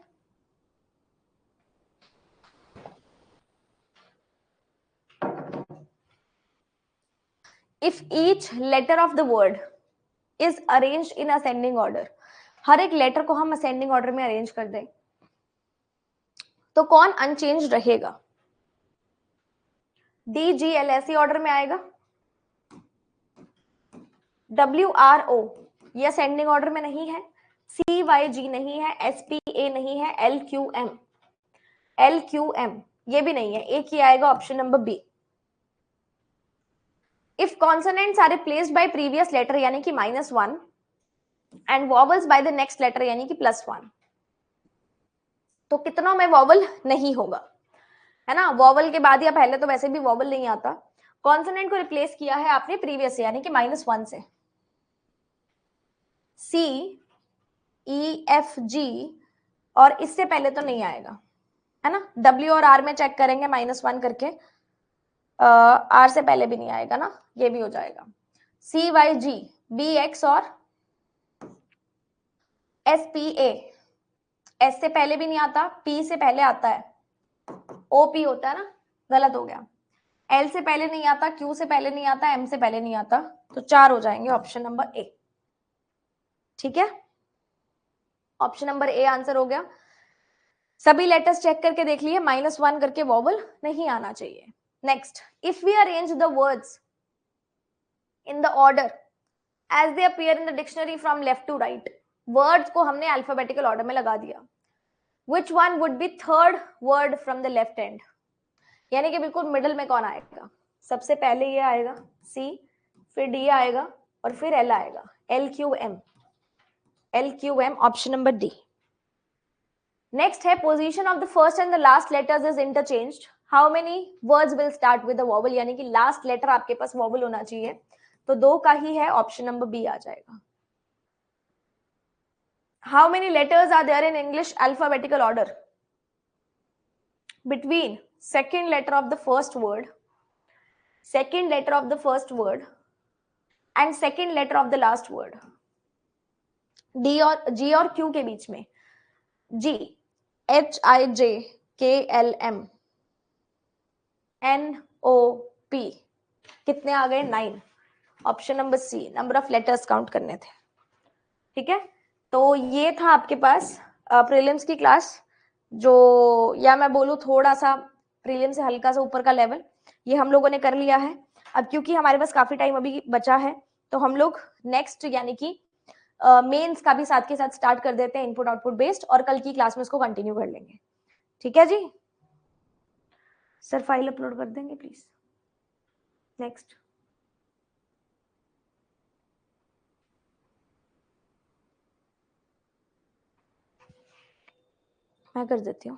If each letter of the word is arranged in ascending order, हर एक लेटर को हम असेंडिंग ऑर्डर में अरेंज कर दें तो कौन अनचेंज रहेगा? डी जी एल ऐसी ऑर्डर में आएगा, डब्ल्यू आर ओ ये असेंडिंग ऑर्डर में नहीं है, सी वाई जी नहीं है, एस पी ए नहीं है, एल क्यू एम ये भी नहीं है, एक ही आएगा option number B. If consonants are replaced by previous letter यानी कि -1 and vowels by the next letter यानी कि +1, तो कितनों में वॉवल नहीं होगा, है ना। वॉवल के बाद या पहले तो वैसे भी वॉवल नहीं आता, कॉन्सोनेंट को रिप्लेस किया है आपने प्रीवियस से यानी कि -1 से, सी ई एफ जी, और इससे पहले तो नहीं आएगा, है ना। डब्ल्यू और आर में चेक करेंगे -1 करके, आर से पहले भी नहीं आएगा ना, ये भी हो जाएगा। सी वाई जी, बी एक्स और एस पी ए, एस से पहले भी नहीं आता, पी से पहले आता है, ओ पी होता है ना, गलत हो गया। एल से पहले नहीं आता, क्यू से पहले नहीं आता, एम से पहले नहीं आता, तो 4 हो जाएंगे ऑप्शन नंबर ए, ठीक है। ऑप्शन नंबर ए आंसर हो गया। सभी लेटर्स चेक करके देख लिए, -1 करके वॉवल नहीं आना चाहिए। Next, if we arrange the words in the order as they appear in the dictionary from left to right, words को हमने अल्फाबेटिकल ऑर्डर में लगा दिया, which one would be third word from the left end, यानी कि बिल्कुल middle में कौन आएगा? सबसे पहले ये आएगा सी, फिर डी आएगा और फिर एल आएगा, L Q M, L Q M option number D. Next है position of the first and the last letters is interchanged, how many words will start with the vowel, यानी कि लास्ट लेटर आपके पास vowel होना चाहिए, तो 2 का ही है, option number B आ जाएगा। How many letters are there in English alphabetical order between second letter of the first word, second letter of the first word and second letter of the last word, D और जी और Q के बीच में, जी H I J K L M N O P, कितने आ गए? 9, option number C, number of letters count करने थे, ठीक है। तो ये था आपके पास प्रीलिम्स की क्लास, जो या मैं बोलूँ थोड़ा सा प्रीलिम से हल्का सा ऊपर का लेवल ये हम लोगों ने कर लिया है। अब क्योंकि हमारे पास काफी टाइम अभी बचा है, तो हम लोग नेक्स्ट यानी कि मेंस का भी साथ के साथ स्टार्ट कर देते हैं, इनपुट आउटपुट बेस्ड, और कल की क्लास में इसको कंटिन्यू कर लेंगे, ठीक है जी। सर फाइल अपलोड कर देंगे प्लीज। नेक्स्ट मैं कर देती हूँ।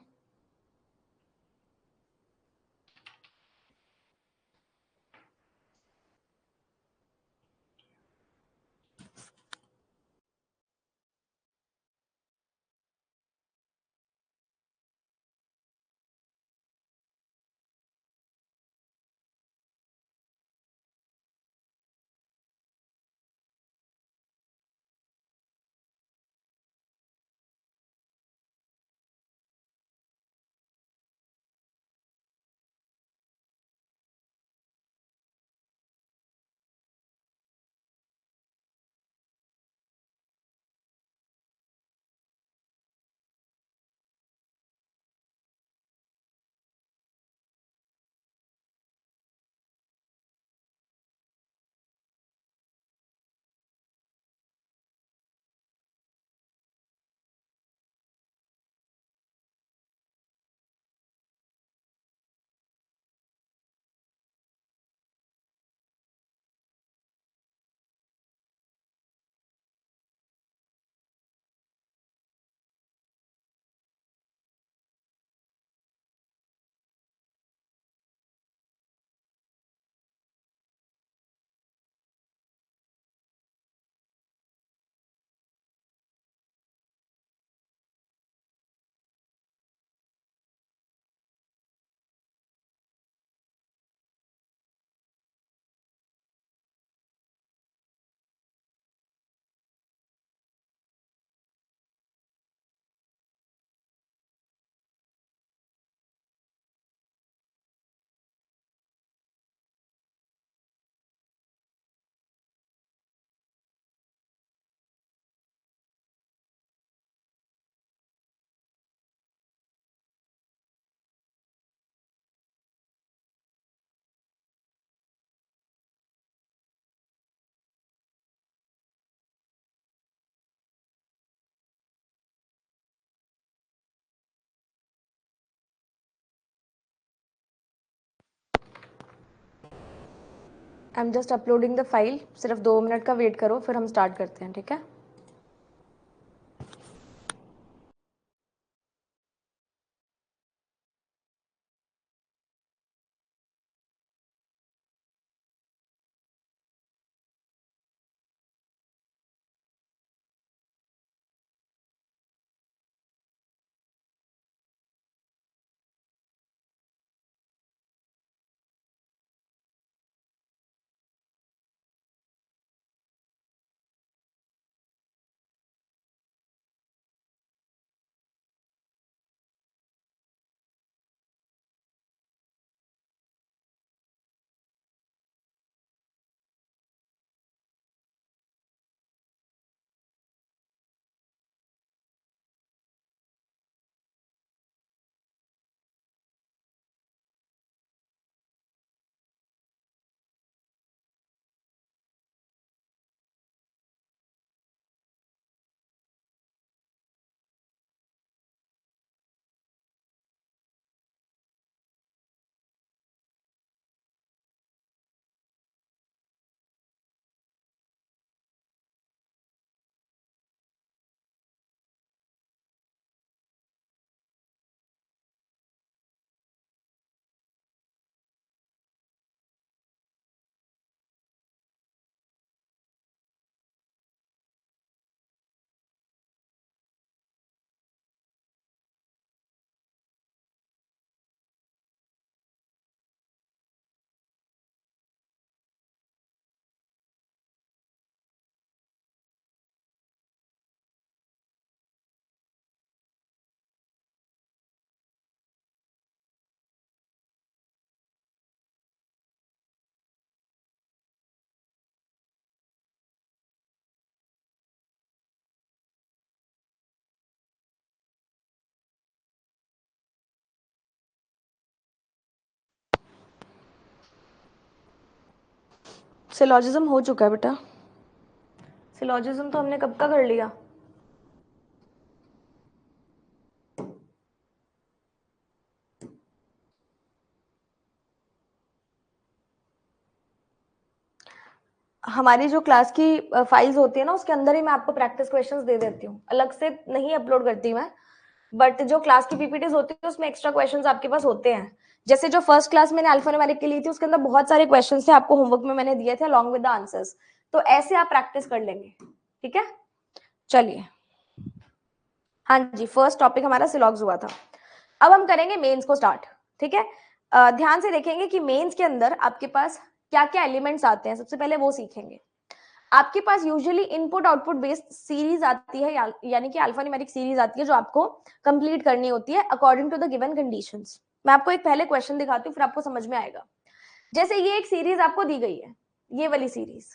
I am just uploading the file, सिर्फ 2 मिनट का वेट करो, फिर हम स्टार्ट करते हैं, ठीक है? सिलॉजिज्म हो चुका है बेटा, सिलॉजिज्म तो हमने कब का कर लिया। हमारी जो क्लास की फाइल्स होती है ना, उसके अंदर ही मैं आपको प्रैक्टिस क्वेश्चंस दे देती हूँ, अलग से नहीं अपलोड करती मैं, बट जो क्लास की पीपीटीज होती है उसमें एक्स्ट्रा क्वेश्चंस आपके पास होते हैं। जैसे जो फर्स्ट क्लास मैंने अल्फान्यूमेरिक के लिए थी, उसके अंदर बहुत सारे क्वेश्चंस थे, आपको होमवर्क में मैंने दिए थे अलॉन्ग विद द आंसर्स, तो ऐसे आप प्रैक्टिस कर लेंगे, ठीक है? चलिए, हाँ जी, फर्स्ट टॉपिक हमारा सिलॉग्स हुआ था। अब हम करेंगे मेंस को स्टार्ट, ठीक है? ध्यान से देखेंगे कि मेंस के अंदर आपके पास क्या क्या एलिमेंट्स आते हैं, सबसे पहले वो सीखेंगे। आपके पास usually input output based series आती है, यानी कि अल्फान्यूमेरिक सीरीज आती है, जो आपको कंप्लीट करनी होती है according to the given conditions. मैं आपको एक पहले क्वेश्चन दिखाती हूँ, फिर आपको समझ में आएगा। जैसे ये एक सीरीज आपको दी गई है, ये वाली सीरीज,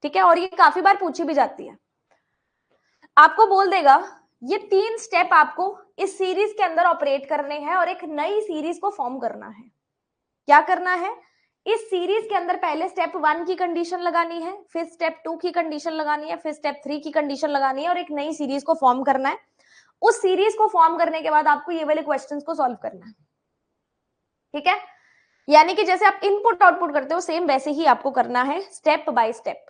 ठीक है, और ये काफी बार पूछी भी जाती है। आपको बोल देगा ये 3 स्टेप आपको इस सीरीज के अंदर ऑपरेट करने हैं और एक नई सीरीज को फॉर्म करना है। क्या करना है? इस सीरीज के अंदर पहले स्टेप 1 की कंडीशन लगानी है, फिर स्टेप 2 की कंडीशन लगानी है, फिर स्टेप 3 की कंडीशन लगानी है और एक नई सीरीज को फॉर्म करना है। उस सीरीज को फॉर्म करने के बाद आपको ये वाले क्वेश्चंस को सॉल्व करना है, ठीक है? यानी कि जैसे आप इनपुट आउटपुट करते हो, सेम वैसे ही आपको करना है, स्टेप बाय स्टेप।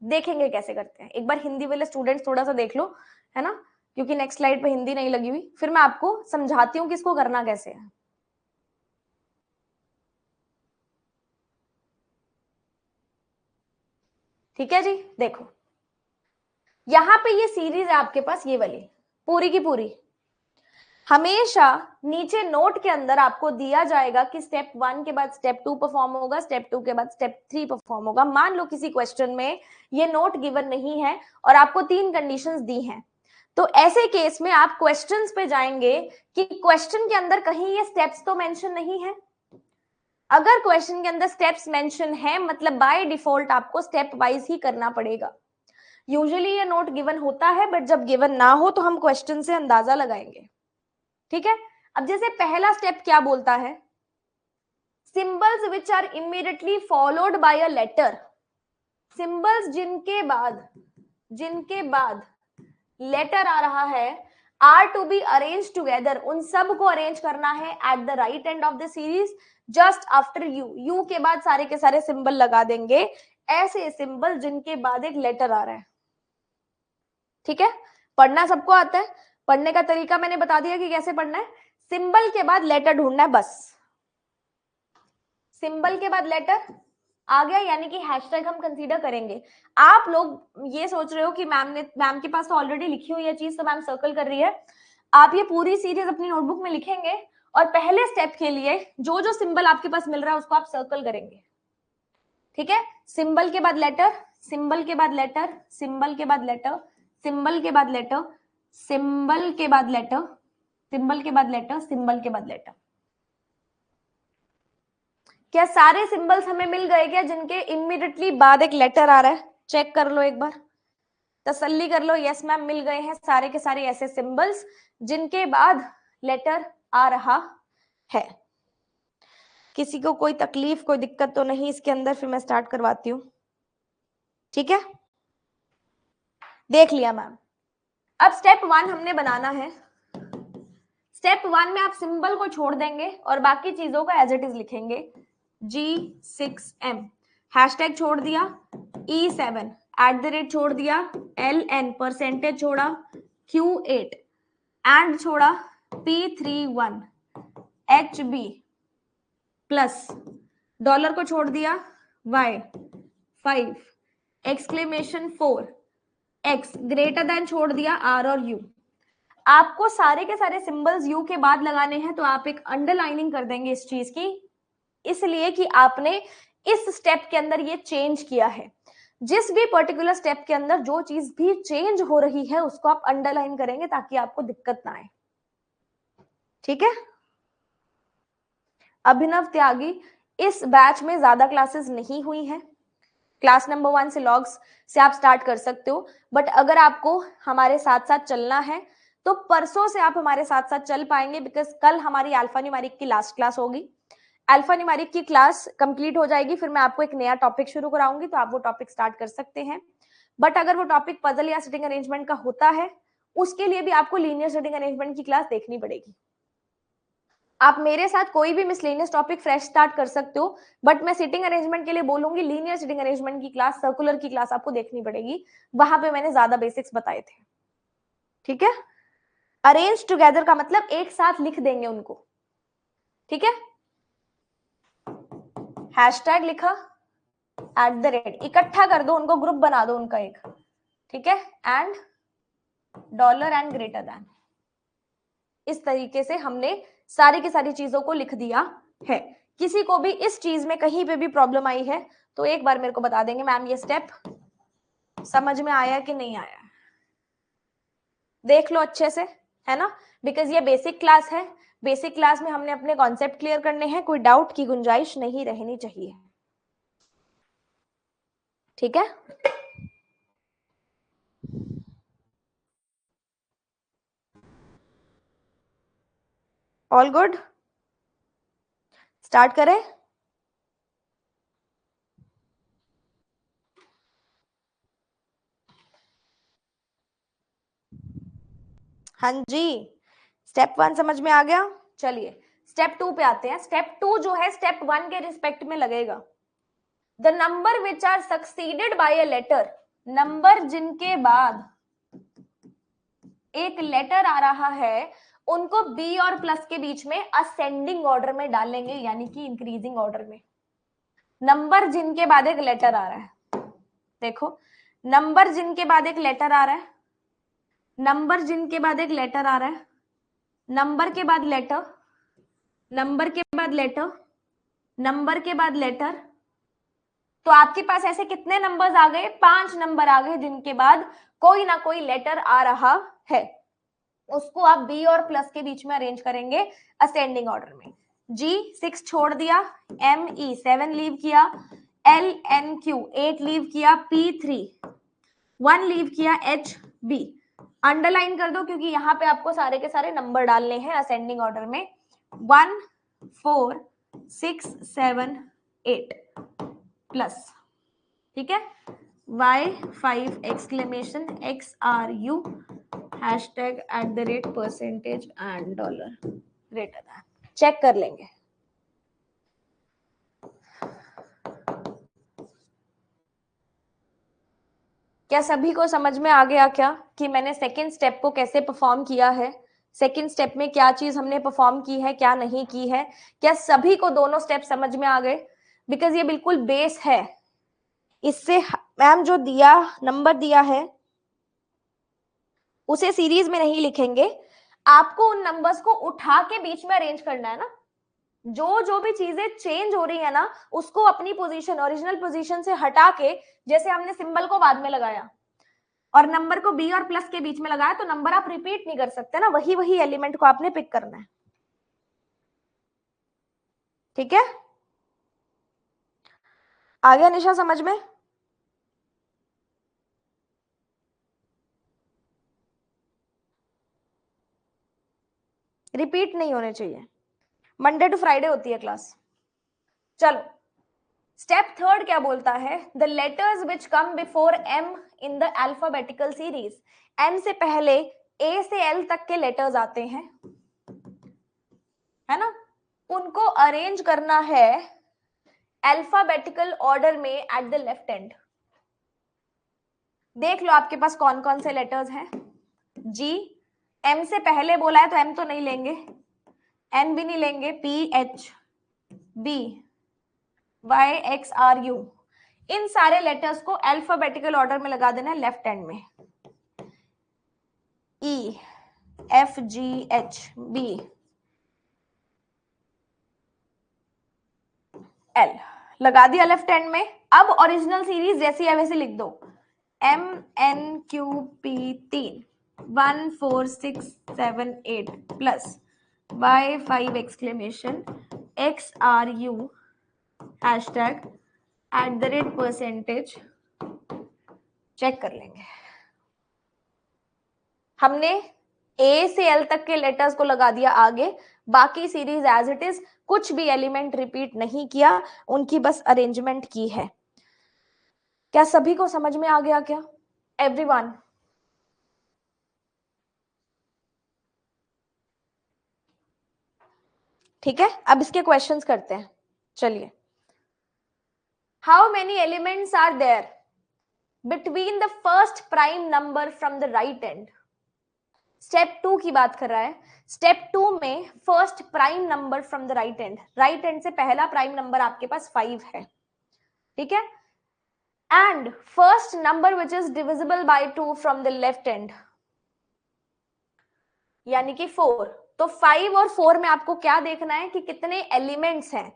देखेंगे कैसे करते हैं। एक बार हिंदी वाले स्टूडेंट्स थोड़ा सा देख लो, है ना, क्योंकि नेक्स्ट स्लाइड पे हिंदी नहीं लगी हुई, फिर मैं आपको समझाती हूँ कि इसको करना कैसे है। ठीक है जी, देखो यहां पे ये सीरीज है आपके पास, ये वाली पूरी की पूरी। हमेशा नीचे नोट के अंदर आपको दिया जाएगा कि स्टेप 1 के बाद स्टेप 2 परफॉर्म होगा, स्टेप 2 के बाद स्टेप 3 परफॉर्म होगा। मान लो किसी क्वेश्चन में ये नोट गिवन नहीं है और आपको 3 कंडीशंस दी हैं, तो ऐसे केस में आप क्वेश्चंस पे जाएंगे कि क्वेश्चन के अंदर कहीं ये स्टेप्स तो मेंशन नहीं है। अगर क्वेश्चन के अंदर स्टेप्स मेंशन है, मतलब बाय डिफॉल्ट आपको स्टेप वाइज ही करना पड़ेगा। यूजुअली ये नोट गिवन होता है, बट जब गिवन ना हो तो हम क्वेश्चन से अंदाजा लगाएंगे, ठीक है? अब जैसे पहला स्टेप क्या बोलता है, symbols which are immediately followed by a letter. Symbols जिनके बाद लेटर आ रहा है, are to be arrange together, उन सब को अरेंज करना है at the right end of the series just after U, U के बाद सारे के सारे सिंबल लगा देंगे, ऐसे सिंबल जिनके बाद एक लेटर आ रहा है। ठीक है, पढ़ना सबको आता है, पढ़ने का तरीका मैंने बता दिया कि कैसे पढ़ना है। सिंबल के बाद लेटर ढूंढना है बस, सिंबल के बाद लेटर आ गया, यानी कि हैशटैग हम कंसीडर करेंगे। आप लोग ये सोच रहे हो कि मैम के पास तो ऑलरेडी लिखी हुई है चीज, तो मैम सर्कल कर रही है। आप ये पूरी सीरीज अपनी नोटबुक में लिखेंगे और पहले स्टेप के लिए जो जो सिंबल आपके पास मिल रहा है उसको आप सर्कल करेंगे। ठीक है, सिंबल के बाद लेटर, सिंबल के बाद लेटर, सिंबल के बाद लेटर, सिंबल के बाद लेटर, सिंबल के बाद लेटर, सिंबल के बाद लेटर, सिंबल के बाद लेटर। क्या सारे सिंबल्स हमें मिल गए क्या जिनके इमीडिएटली बाद एक लेटर आ रहा है? चेक कर लो एक बार, तसल्ली कर लो। यस मैम, मिल गए हैं सारे के सारे ऐसे सिंबल्स जिनके बाद लेटर आ रहा है। किसी को कोई तकलीफ, कोई दिक्कत तो नहीं इसके अंदर? फिर मैं स्टार्ट करवाती हूँ। ठीक है, देख लिया मैम। अब स्टेप 1 हमने बनाना है। स्टेप 1 में आप सिंबल को छोड़ देंगे और बाकी चीजों को एज इट इज लिखेंगे। G6M हैशटैग छोड़ दिया, E7 @ छोड़ दिया, LN परसेंटेज छोड़ा, Q8 एंड छोड़ा, P31 HB प्लस डॉलर को छोड़ दिया, Y5 exclamation 4 X greater than छोड़ दिया, R और U। आपको सारे के सारे सिंबल्स U के बाद लगाने हैं, तो आप एक अंडरलाइनिंग कर देंगे इस चीज की, इसलिए कि आपने इस स्टेप के अंदर ये चेंज किया है। जिस भी पर्टिकुलर स्टेप के अंदर जो चीज भी चेंज हो रही है उसको आप अंडरलाइन करेंगे ताकि आपको दिक्कत ना आए। ठीक है, अभिनव त्यागी, इस बैच में ज्यादा क्लासेस नहीं हुई हैं, क्लास नंबर 1 से लॉग्स से आप स्टार्ट कर सकते हो, बट अगर आपको हमारे साथ साथ चलना है तो परसों से आप हमारे साथ साथ चल पाएंगे, बिकॉज कल हमारी अल्फा न्यूमेरिक की लास्ट क्लास होगी। अल्फा न्यूमेरिक की क्लास कंप्लीट हो जाएगी, फिर मैं आपको एक नया टॉपिक शुरू कराऊंगी, तो आप वो टॉपिक स्टार्ट कर सकते हैं। बट अगर वो टॉपिक पजल या सिटिंग अरेंजमेंट का होता है, उसके लिए भी आपको लीनियर सिटिंग अरेंजमेंट की क्लास देखनी पड़ेगी। आप मेरे साथ कोई भी मिसलेनियस टॉपिक फ्रेश स्टार्ट कर सकते हो, बट मैं सिटिंग अरेंजमेंट के लिए बोलूंगी लीनियर सिटिंग अरेंजमेंट की क्लास, सर्कुलर की क्लास आपको देखनी पड़ेगी, वहां पे मैंने ज्यादा बेसिक्स बताए थे। ठीक है, अरेंज टुगेदर का मतलब एक साथ लिख देंगे उनको। ठीक है, हैशटैग लिखा, @ इकट्ठा कर दो उनको, ग्रुप बना दो उनका एक। ठीक है, and dollar and greater than, इस तरीके से हमने सारी की सारी चीजों को लिख दिया है। किसी को भी इस चीज में कहीं पे भी प्रॉब्लम आई है तो एक बार मेरे को बता देंगे, मैम ये स्टेप समझ में आया कि नहीं आया। देख लो अच्छे से, है ना, बिकॉज ये बेसिक क्लास है, बेसिक क्लास में हमने अपने कॉन्सेप्ट क्लियर करने हैं, कोई डाउट की गुंजाइश नहीं रहनी चाहिए। ठीक है, ऑल गुड, स्टार्ट करें। हाँ जी, स्टेप 1 समझ में आ गया। चलिए स्टेप 2 पे आते हैं। स्टेप 2 जो है स्टेप 1 के रिस्पेक्ट में लगेगा। The number which are succeeded by a letter, number जिनके बाद एक लेटर आ रहा है उनको बी और प्लस के बीच में असेंडिंग ऑर्डर में डालेंगे, यानी कि इंक्रीजिंग ऑर्डर में। नंबर जिनके बाद एक लेटर आ रहा है, देखो नंबर जिनके बाद एक लेटर आ रहा है, नंबर जिनके बाद एक लेटर आ रहा है, नंबर के बाद लेटर, नंबर के बाद लेटर, नंबर के बाद लेटर, तो आपके पास ऐसे कितने नंबर्स आ गए? 5 नंबर आ गए जिनके बाद कोई ना कोई लेटर आ रहा है। उसको आप बी और प्लस के बीच में अरेंज करेंगे असेंडिंग ऑर्डर में। G6 छोड़ दिया, ME 7 लीव किया, LNQ 8 लीव किया, P3 1 लीव किया, HB अंडरलाइन कर दो क्योंकि यहाँ पे आपको सारे के सारे नंबर डालने हैं असेंडिंग ऑर्डर में। 1 4 6 7 8 प्लस, ठीक है, Y5 exclamation XRU hashtag @% and $. Check कर लेंगे। क्या सभी को समझ में आ गया क्या कि मैंने सेकेंड स्टेप को कैसे परफॉर्म किया है, सेकेंड स्टेप में क्या चीज हमने परफॉर्म की है, क्या नहीं की है? क्या सभी को दोनों स्टेप समझ में आ गए? बिकॉज ये बिल्कुल बेस है। इससे मैम जो दिया नंबर दिया है उसे सीरीज में नहीं लिखेंगे, आपको उन नंबर्स को उठा के बीच में अरेंज करना है ना। जो जो भी चीजें चेंज हो रही है ना, उसको अपनी पोजीशन, ओरिजिनल पोजीशन से हटा के, जैसे हमने सिंबल को बाद में लगाया और नंबर को बी और प्लस के बीच में लगाया, तो नंबर आप रिपीट नहीं कर सकते ना, वही वही एलिमेंट को आपने पिक करना है। ठीक है, आ गया निशा समझ में? रिपीट नहीं होने चाहिए, मंडे टू फ्राइडे होती है क्लास। चलो, स्टेप थर्ड क्या बोलता है? The letters which come before M in the alphabetical series. M से पहले ए से एल तक के लेटर्स आते हैं, है ना, उनको अरेंज करना है अल्फाबेटिकल ऑर्डर में एट द लेफ्ट एंड। देख लो आपके पास कौन कौन से लेटर्स हैं। जी, एम से पहले बोला है तो एम तो नहीं लेंगे, एन भी नहीं लेंगे, P H B Y X R U, इन सारे लेटर्स को अल्फाबेटिकल ऑर्डर में लगा देना है लेफ्ट हैंड में। E F G H B L लगा दिया लेफ्ट हैंड में। अब ओरिजिनल सीरीज जैसी है वैसे लिख दो, M N Q P 3 1 4 6 7 8 plus Y 5 exclamation X R U hashtag @% check कर लेंगे। हमने ए से एल तक के लेटर्स को लगा दिया आगे, बाकी सीरीज एज इट इज, कुछ भी एलिमेंट रिपीट नहीं किया, उनकी बस अरेंजमेंट की है। क्या सभी को समझ में आ गया क्या? एवरीवन? ठीक है, अब इसके क्वेश्चंस करते हैं। चलिए, how many elements are there between the first prime number from the right end? Step 2 की बात कर रहा है। स्टेप 2 में first prime number from the right end, right end से पहला प्राइम नंबर आपके पास 5 है, ठीक है, and first number which is divisible by 2 from the left end, यानी कि 4। तो 5 और 4 में आपको क्या देखना है कि कितने एलिमेंट्स हैं।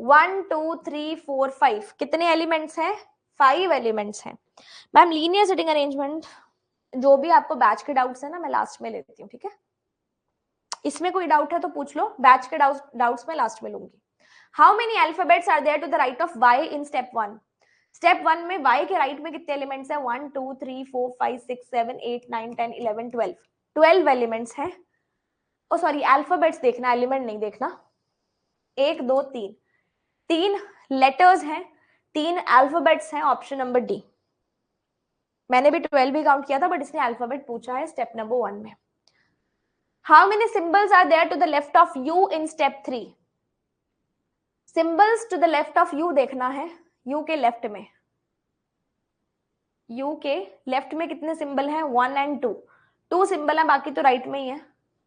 1 2 3 4 5, कितने एलिमेंट्स हैं? 5 एलिमेंट्स हैं। मैम लीनियर सिटिंग अरेंजमेंट, जो भी आपको बैच के डाउट्स है ना, मैं लास्ट में लेती हूँ, ठीक है। इसमें कोई डाउट है तो पूछ लो, बैच के डाउट्स में लास्ट में लूंगी। How many alphabets are there to the right of y in step 1? Step 1 में y के राइट में कितने एलिमेंट्स हैं? 1 2 3 4 5 6 7 8 9 10 11 12, 12 एलिमेंट्स हैं। ओ सॉरी, अल्फाबेट्स देखना, एलिमेंट नहीं देखना। 1 2 3, 3 लेटर्स हैं, 3 अल्फाबेट्स हैं, ऑप्शन नंबर डी। मैंने भी 12 भी काउंट किया था, बट इसने अल्फाबेट पूछा है स्टेप नंबर 1 में। How many symbols are there to the left of U in step 3? Symbols to the left of U देखना है, यू के लेफ्ट में, यू के लेफ्ट में कितने सिंबल हैं? 1 एंड 2, 2 सिंबल है, बाकी तो राइट में ही है।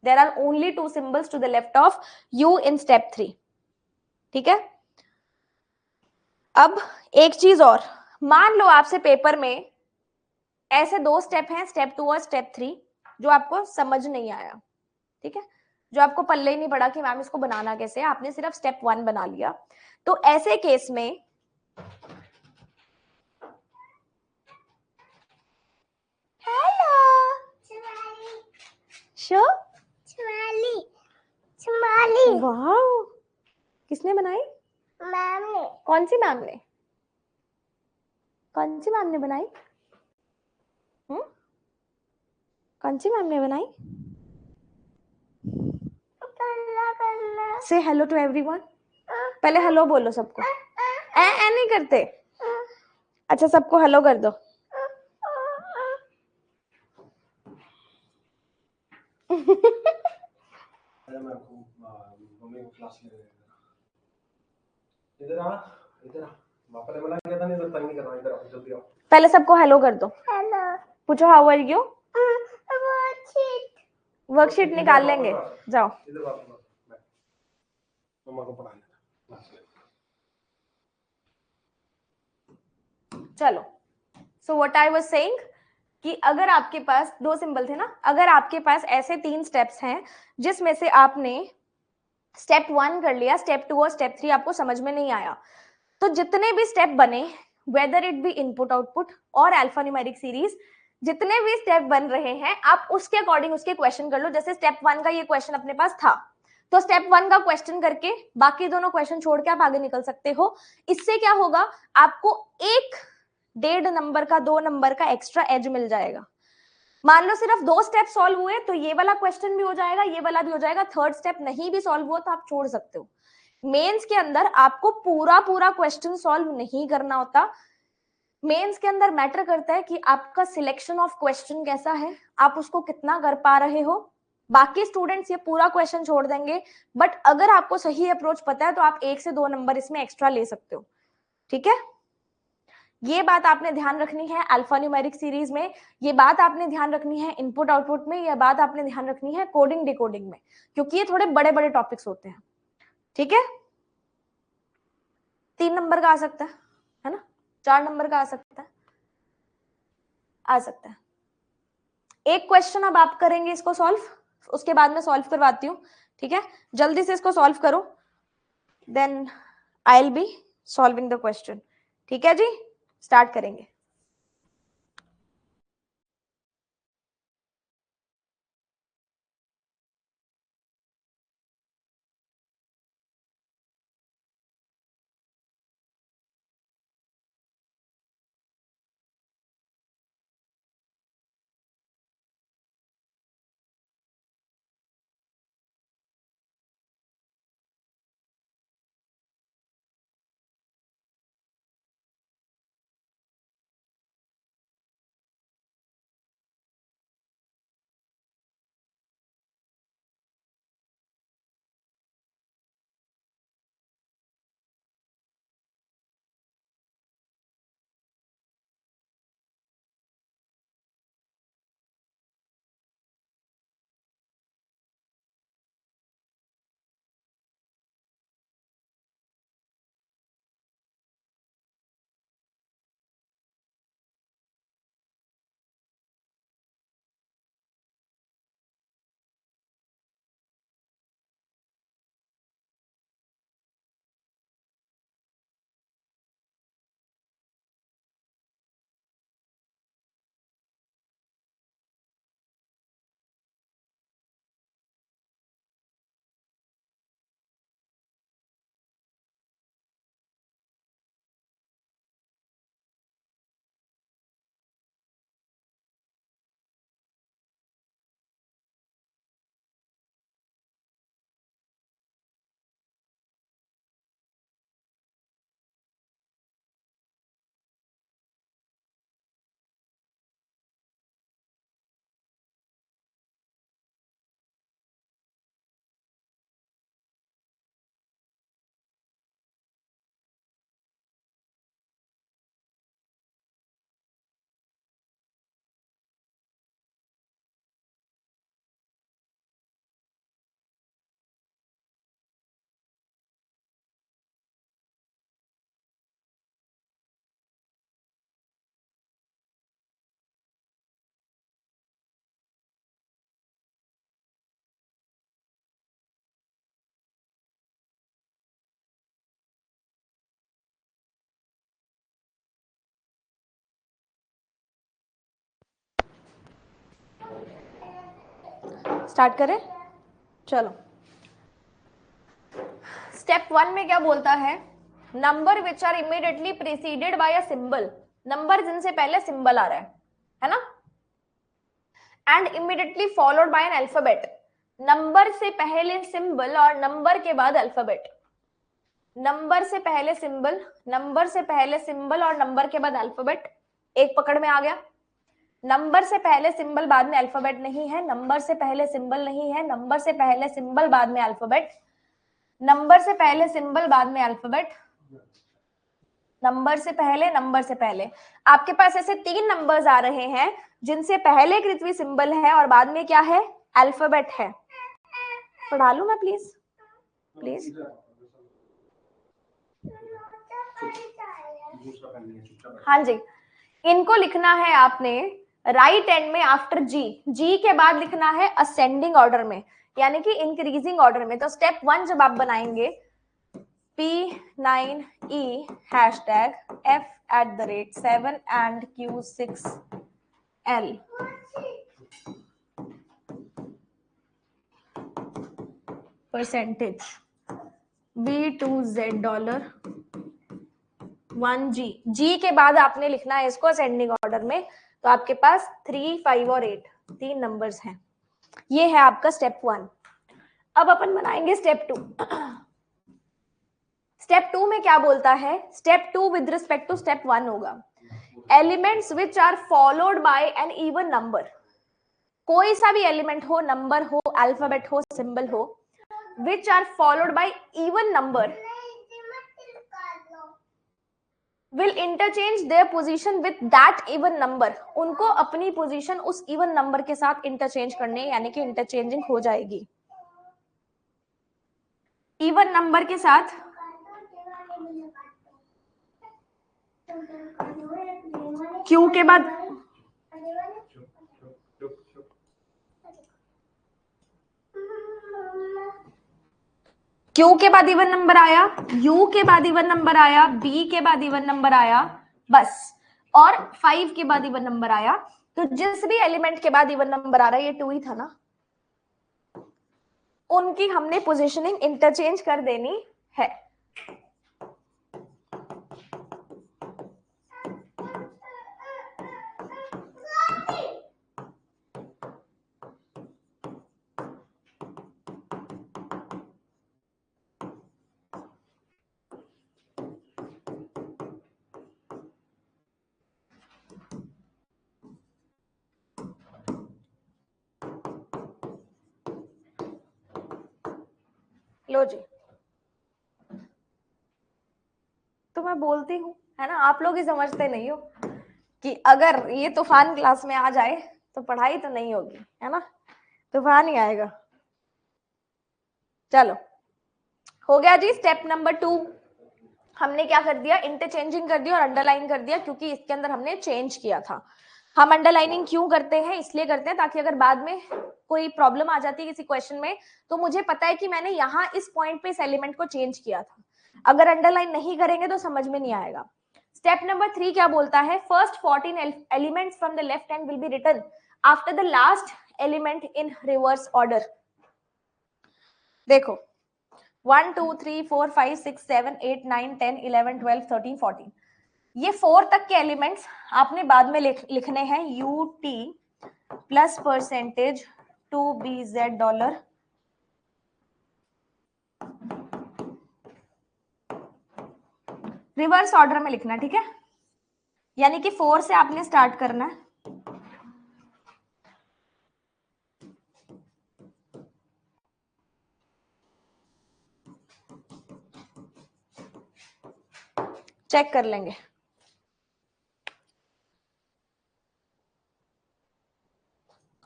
There are only 2 symbols to the left of U in step 3, ठीक है। अब एक चीज और, मान लो आपसे पेपर में ऐसे 2 स्टेप हैं, स्टेप 2 और स्टेप 3, जो आपको समझ नहीं आया, ठीक है, जो आपको पल्ले ही नहीं पड़ा कि मैम इसको बनाना कैसे है, आपने सिर्फ स्टेप 1 बना लिया। तो ऐसे केस में हेलो शो वाह, किसने बनाई? मैम ने। कौन सी मैम ने? कौन सी मैम ने बनाई? कौन सी मैम ने बनाई? से हेलो टू एवरीवन, पहले हेलो बोलो सबको। ए नहीं करते? अच्छा, सबको हेलो कर दो। मैं आपको मम्मी को क्लास ले इधर आ पापा ने मना किया था नहीं तो तंग नहीं करना इधर आओ जल्दी आओ पहले सबको हेलो कर दो हेलो पूछो हाउ आर यू वर्कशीट निकाल लेंगे जाओ इधर बात मम्मा को पढ़ा लेना चलो so what I was saying कि अगर आपके पास दो सिंबल थे ना, अगर आपके पास ऐसे 3 स्टेप्स हैं जिसमें से आपने स्टेप 1 कर लिया, स्टेप 2 और स्टेप 3 आपको समझ में नहीं आया, तो जितने भी स्टेप बने whether it be input output और अल्फा न्यूमेरिक सीरीज, जितने भी स्टेप बन रहे हैं आप उसके अकॉर्डिंग उसके क्वेश्चन कर लो। जैसे स्टेप 1 का ये क्वेश्चन अपने पास था तो स्टेप 1 का क्वेश्चन करके बाकी दोनों क्वेश्चन छोड़ के आप आगे निकल सकते हो। इससे क्या होगा, आपको 1.5 नंबर का 2 नंबर का एक्स्ट्रा एज मिल जाएगा। मान लो सिर्फ 2 स्टेप सॉल्व हुए तो ये वाला क्वेश्चन भी हो जाएगा, ये वाला भी हो जाएगा। थर्ड स्टेप नहीं भी सॉल्व हुआ तो आप छोड़ सकते हो। मेंस के अंदर आपको पूरा पूरा क्वेश्चन सॉल्व नहीं करना होता। मेंस के अंदर मैटर करता है कि आपका सिलेक्शन ऑफ क्वेश्चन कैसा है, आप उसको कितना कर पा रहे हो। बाकी स्टूडेंट्स ये पूरा क्वेश्चन छोड़ देंगे, बट अगर आपको सही अप्रोच पता है तो आप 1 से 2 नंबर इसमें एक्स्ट्रा ले सकते हो। ठीक है, ये बात आपने ध्यान रखनी है अल्फा न्यूमेरिक सीरीज में, ये बात आपने ध्यान रखनी है इनपुट आउटपुट में, ये बात आपने ध्यान रखनी है कोडिंग डिकोडिंग में, क्योंकि ये थोड़े बड़े बड़े टॉपिक्स होते हैं। ठीक है, 3 नंबर का आ सकता है ना, 4 नंबर का आ सकता है, आ सकता है। एक क्वेश्चन अब आप करेंगे इसको सॉल्व, उसके बाद मैं सॉल्व करवाती हूँ। ठीक है, जल्दी से इसको सॉल्व करो, then I will be solving the question. ठीक है जी, स्टार्ट करेंगे। स्टार्ट करें, चलो। स्टेप 1 में क्या बोलता है, number which are immediately preceded by a symbol, number जिनसे पहले सिंबल आ रहा है ना, and immediately followed by an alphabet, number से पहले सिंबल और नंबर के बाद अल्फाबेट, नंबर से पहले सिंबल, नंबर से पहले सिंबल और नंबर के बाद अल्फाबेट, एक पकड़ में आ गया। नंबर से पहले सिंबल बाद में अल्फाबेट नहीं है, नंबर से पहले सिंबल नहीं है, नंबर से पहले सिंबल बाद में अल्फाबेट, नंबर से पहले सिंबल बाद में अल्फाबेट, नंबर से पहले, नंबर से पहले। आपके पास ऐसे 3 नंबर्स आ रहे हैं जिनसे पहले कृत्वी सिंबल है और बाद में क्या है, अल्फाबेट है। पढ़ा लूं मैं प्लीज प्लीज। हाँ जी, इनको लिखना है आपने राइट एंड में आफ्टर जी, जी के बाद लिखना है असेंडिंग ऑर्डर में, यानी कि इंक्रीजिंग ऑर्डर में। तो स्टेप 1 जब आप बनाएंगे P9E hashtag F@7 and Q6L percentage B2Z $1G, G के बाद आपने लिखना है इसको असेंडिंग ऑर्डर में। तो आपके पास 3, 5 और 8 3 नंबर्स हैं। ये है आपका स्टेप 1। अब अपन बनाएंगे स्टेप 2। स्टेप 2 में क्या बोलता है, step 2 with respect to step 1 होगा। Elements which are followed by an even number, कोई सा भी एलिमेंट हो, नंबर हो, अल्फाबेट हो, सिंबल हो, which are followed by even number will interchange their position with that even number, उनको अपनी पोजीशन उस इवन नंबर के साथ इंटरचेंज करने, यानी कि इंटरचेंजिंग हो जाएगी इवन नंबर के साथ। क्यू के बाद क्यू के बाद इवन नंबर आया, यू के बाद इवन नंबर आया, बी के बाद इवन नंबर आया, बस, और 5 के बाद इवन नंबर आया। तो जिस भी एलिमेंट के बाद इवन नंबर आ रहा है, ये 2 ही था ना, उनकी हमने पोजीशनिंग इंटरचेंज कर देनी है। लो जी, तो मैं बोलती हूँ, है ना, आप लोग ही समझते नहीं हो कि अगर ये तूफान क्लास में आ जाए तो पढ़ाई तो नहीं होगी, है ना, तूफान ही आएगा। चलो, हो गया जी। स्टेप नंबर 2 हमने क्या कर दिया, इंटरचेंजिंग कर दिया और अंडरलाइन कर दिया, क्योंकि इसके अंदर हमने चेंज किया था। हम अंडरलाइनिंग क्यों करते हैं, इसलिए करते हैं ताकि अगर बाद में कोई प्रॉब्लम आ जाती है किसी क्वेश्चन में, तो मुझे पता है कि मैंने यहाँ इस पॉइंट पे इस एलिमेंट को चेंज किया था। अगर अंडरलाइन नहीं करेंगे तो समझ में नहीं आएगा। स्टेप नंबर 3 क्या बोलता है, first 14 elements from the left hand will be written after the last element in reverse order. देखो 1 2 3 4 5 6 7 8 9 10 11 12 13 14, ये 4 तक के एलिमेंट्स आपने बाद में लिखने हैं UT plus percentage 2BZ $, reverse order में लिखना, ठीक है, यानी कि 4 से आपने स्टार्ट करना है। चेक कर लेंगे।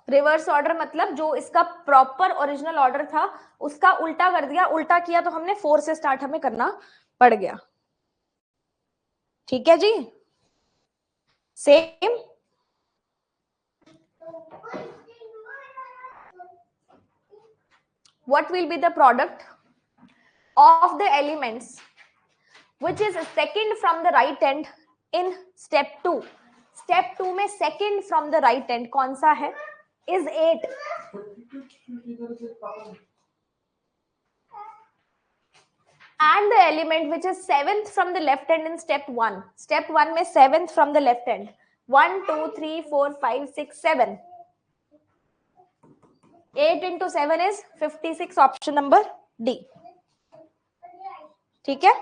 रिवर्स ऑर्डर मतलब जो इसका प्रॉपर ओरिजिनल ऑर्डर था उसका उल्टा कर दिया, उल्टा किया तो हमने 4 से स्टार्ट हमें करना पड़ गया। ठीक है जी, same. What will be the product of the elements which is second from the right hand in step 2? Step 2 में second from the right hand कौन सा है, is 8. And the element which is 7th from the left hand in step 1. Step 1 में 7th from the left hand. 1 2 3 4 5 6 7. 8 into 7 is 56, option number D. ठीक है,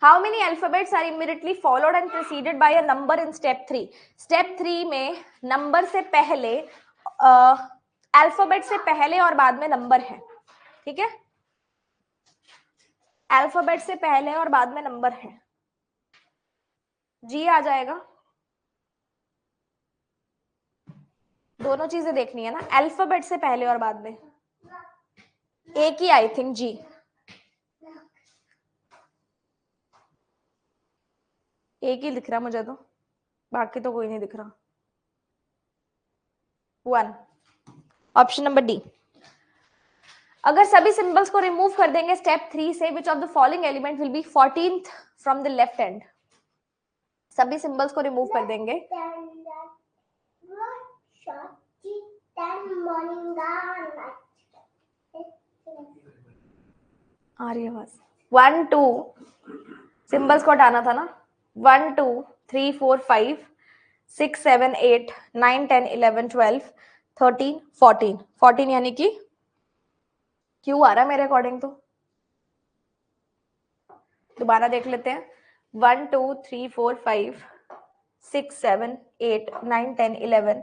how many alphabets are immediately followed and preceded by a number in step 3? Step 3 में number से पहले alphabet से पहले और बाद में नंबर है, ठीक है? अल्फाबेट से पहले और बाद में नंबर है। जी आ जाएगा, दोनों चीजें देखनी है ना, अल्फाबेट से पहले और बाद में। एक ही आई थिंक जी, एक ही दिख रहा मुझे तो, बाकी तो कोई नहीं दिख रहा। 1 ऑप्शन नंबर डी। अगर सभी सिंबल्स को रिमूव कर देंगे स्टेप 3 से, विच of the following element will be 14th from the left hand? सभी सिंबल्स को रिमूव कर देंगे, आ रही है आवाज। 1 2 सिंबल्स को हटाना था ना, 1 2 3 4 5 6 7 8 9 10 11 12 13 14 14 यानी कि क्यों आ रहा है मेरे अकॉर्डिंग तो, दोबारा देख लेते हैं। 1 2 3 4 5 6 7 8 9 10 11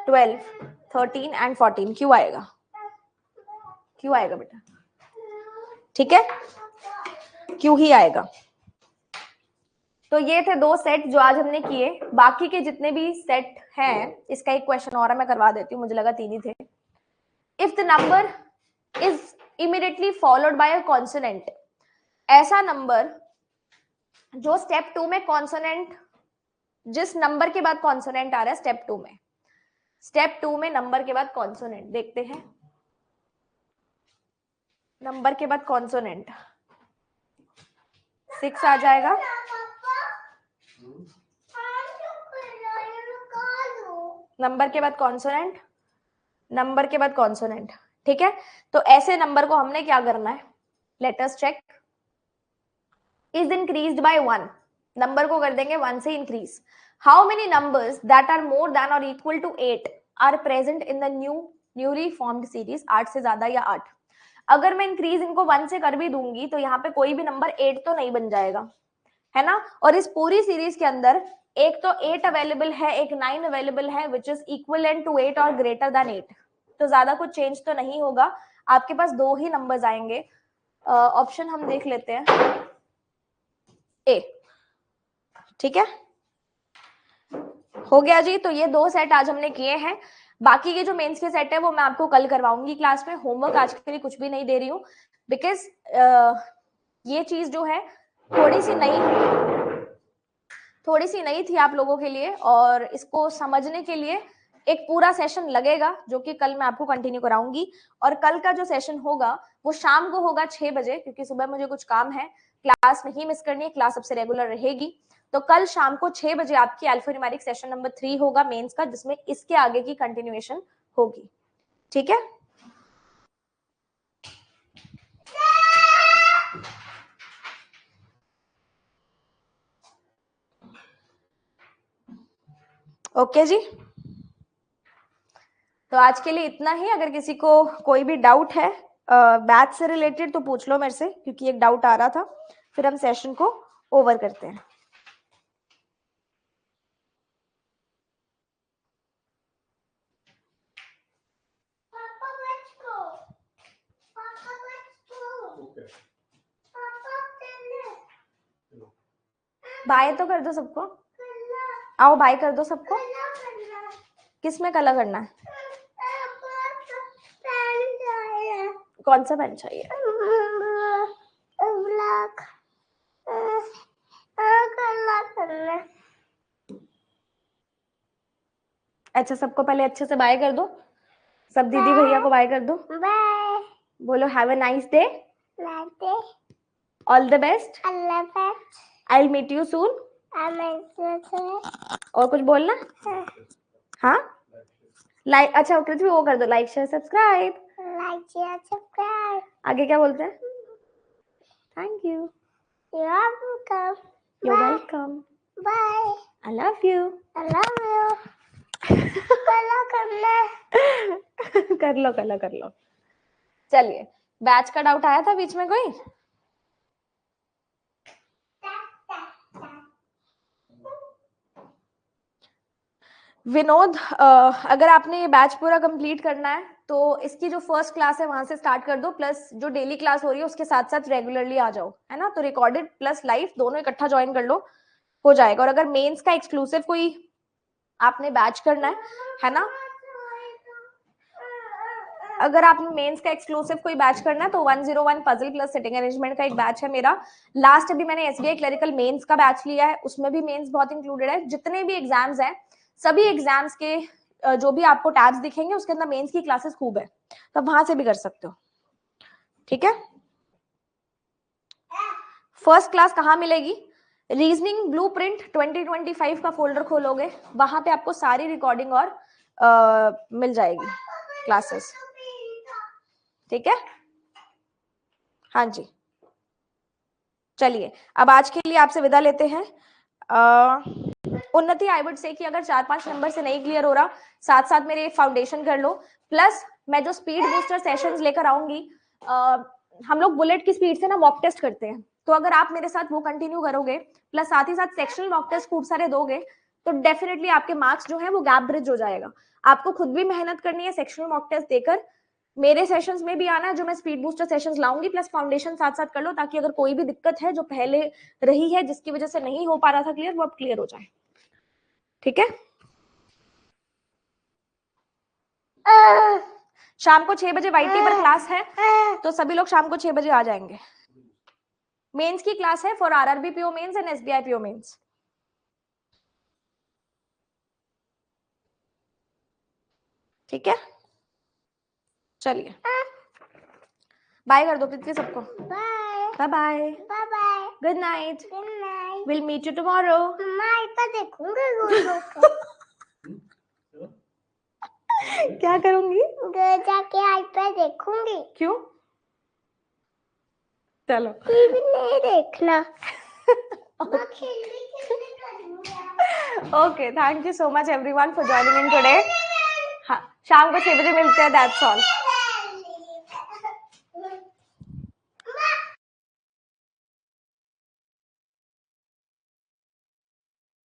12 13 एंड 14 क्यों आएगा, क्यों आएगा बेटा, ठीक है, क्यों ही आएगा। तो ये थे 2 सेट जो आज हमने किए। बाकी के जितने भी सेट हैं, इसका एक क्वेश्चन और है, मैं करवा देती हूँ, मुझे लगा 3 ही थे। If the number is immediately followed by a consonant, ऐसा नंबर जो स्टेप 2 में कॉन्सोनेंट, जिस नंबर के बाद कॉन्सोनेंट आ रहा है स्टेप 2 में, स्टेप 2 में नंबर के बाद कॉन्सोनेंट देखते हैं। नंबर के बाद कॉन्सोनेंट 6 आ जाएगा, नंबर के बाद कॉन्सोनेंट, नंबर के बाद कॉन्सोनेंट, ठीक है। तो ऐसे नंबर को हमने क्या करना है, let us check. Is increased by 1, number को कर देंगे 1 से increase. How many numbers that are more than और equal to 8 are present in the newly formed series? 8 से ज्यादा या 8। अगर मैं इंक्रीज इनको 1 से कर भी दूंगी तो यहाँ पे कोई भी नंबर 8 तो नहीं बन जाएगा, है ना। और इस पूरी सीरीज के अंदर एक तो 8 अवेलेबल है, एक 9 अवेलेबल है, विच इज इक्वलेंट टू 8 और ग्रेटर देन 8। तो ज्यादा कुछ चेंज तो नहीं होगा, आपके पास 2 ही नंबर्स आएंगे। ऑप्शन हम देख लेते हैं, ए, ठीक है, हो गया जी। तो ये 2 सेट आज हमने किए हैं। बाकी के जो मेंस के सेट है वो मैं आपको कल करवाऊंगी क्लास में। होमवर्क आज के लिए कुछ भी नहीं दे रही हूँ, बिकॉज ये चीज जो है थोड़ी सी नई थी आप लोगों के लिए, और इसको समझने के लिए एक पूरा सेशन लगेगा, जो कि कल मैं आपको कंटिन्यू कराऊंगी। और कल का जो सेशन होगा वो शाम को होगा 6 बजे, क्योंकि सुबह मुझे कुछ काम है, क्लास नहीं मिस करनी है, क्लास सबसे रेगुलर रहेगी। तो कल शाम को 6 बजे आपकी अल्फान्यूमेरिक सेशन नंबर 3 होगा मेंस का, जिसमें इसके आगे की कंटिन्यूएशन होगी, ठीक है। ओके जी, तो आज के लिए इतना ही। अगर किसी को कोई भी डाउट है बैच से रिलेटेड तो पूछ लो मेरे से, क्योंकि एक डाउट आ रहा था, फिर हम सेशन को ओवर करते हैं। बाय तो कर दो सबको, आओ बाय कर दो सबको। किस में कलर करना है, कौन सा पेन चाहिए? अच्छा, सबको पहले अच्छे से बाय कर दो, सब दीदी भैया को बाय कर दो, बाय बोलो, have a nice day, all the best, I will meet you soon. और कुछ बोलना? हाँ, लाइक, अच्छा पृथ्वी वो कर दो, लाइक शेयर सब्सक्राइब। आगे क्या बोलते हैं? Thank you, you're welcome, bye, I love you, कर लो। चलिए, बैच का डाउट आया था बीच में कोई? विनोद, अगर आपने ये बैच पूरा कंप्लीट करना है तो इसकी जो फर्स्ट क्लास है वहां से स्टार्ट कर दो, प्लस जो डेली क्लास हो रही है उसके साथ साथ रेगुलरली आ जाओ, है ना। तो रिकॉर्डेड प्लस लाइव दोनों इकट्ठा ज्वाइन कर लो, हो जाएगा। और अगर मेंस का एक्सक्लूसिव कोई आपने बैच करना है ना, अगर आपने मेंस का एक्सक्लूसिव कोई बैच करना है तो 101 पजल प्लस सिटिंग अरेंजमेंट का एक बैच है मेरा। लास्ट अभी मैंने एसबीआई क्लरिकल मेंस का बैच लिया है, उसमें भी मेंस बहुत इंक्लूडेड है। जितने भी एग्जाम्स हैं, सभी एग्जाम्स के जो भी आपको टैब्स दिखेंगे उसके अंदर मेंस की क्लासेस खूब है, तो वहां से भी कर सकते हो, ठीक है। फर्स्ट क्लास कहाँ मिलेगी? रीजनिंग ब्लूप्रिंट 2025 का फोल्डर खोलोगे, वहां पे आपको सारी रिकॉर्डिंग और मिल जाएगी क्लासेस, ठीक है। हाँ जी, चलिए अब आज के लिए आपसे विदा लेते हैं। उन्नति, आई वुड से कि अगर 4-5 नंबर से नहीं क्लियर हो रहा, साथ साथ मेरे फाउंडेशन कर लो, प्लस मैं जो स्पीड बूस्टर सेशंस लेकर आऊंगी, हम लोग बुलेट की स्पीड से ना मॉक टेस्ट करते हैं, तो अगर आप मेरे साथ वो कंटिन्यू करोगे, प्लस साथ ही साथ सेक्शनल मॉक टेस्ट खूब सारे दोगे, तो डेफिनेटली आपके मार्क्स जो है वो गैप ब्रिज हो जाएगा। आपको खुद भी मेहनत करनी है सेक्शनल मॉक टेस्ट देकर, मेरे सेशंस में भी आना है, जो मैं स्पीड बूस्टर सेशंस लाऊंगी, प्लस फाउंडेशन साथ साथ कर लो, ताकि अगर कोई भी दिक्कत है जो पहले रही है जिसकी वजह से नहीं हो पा रहा था क्लियर, वो अब क्लियर हो जाए, ठीक है। शाम को 6 बजे वाईटी पर क्लास है, तो सभी लोग शाम को 6 बजे आ जाएंगे। मेंस की क्लास है for RRB PO mains and SBI PO mains, ठीक है। चलिए बाय कर दो पृथ्वी सबको, bye bye bye, good night, will meet you tomorrow. क्या करूंगी? जाके आईपैड देखूंगी। क्यों? चलो टीवी नहीं देखना। Okay, thank you so much everyone for joining in today. हाँ, शाम को 6 बजे मिलते हैं, दैट्स ऑल।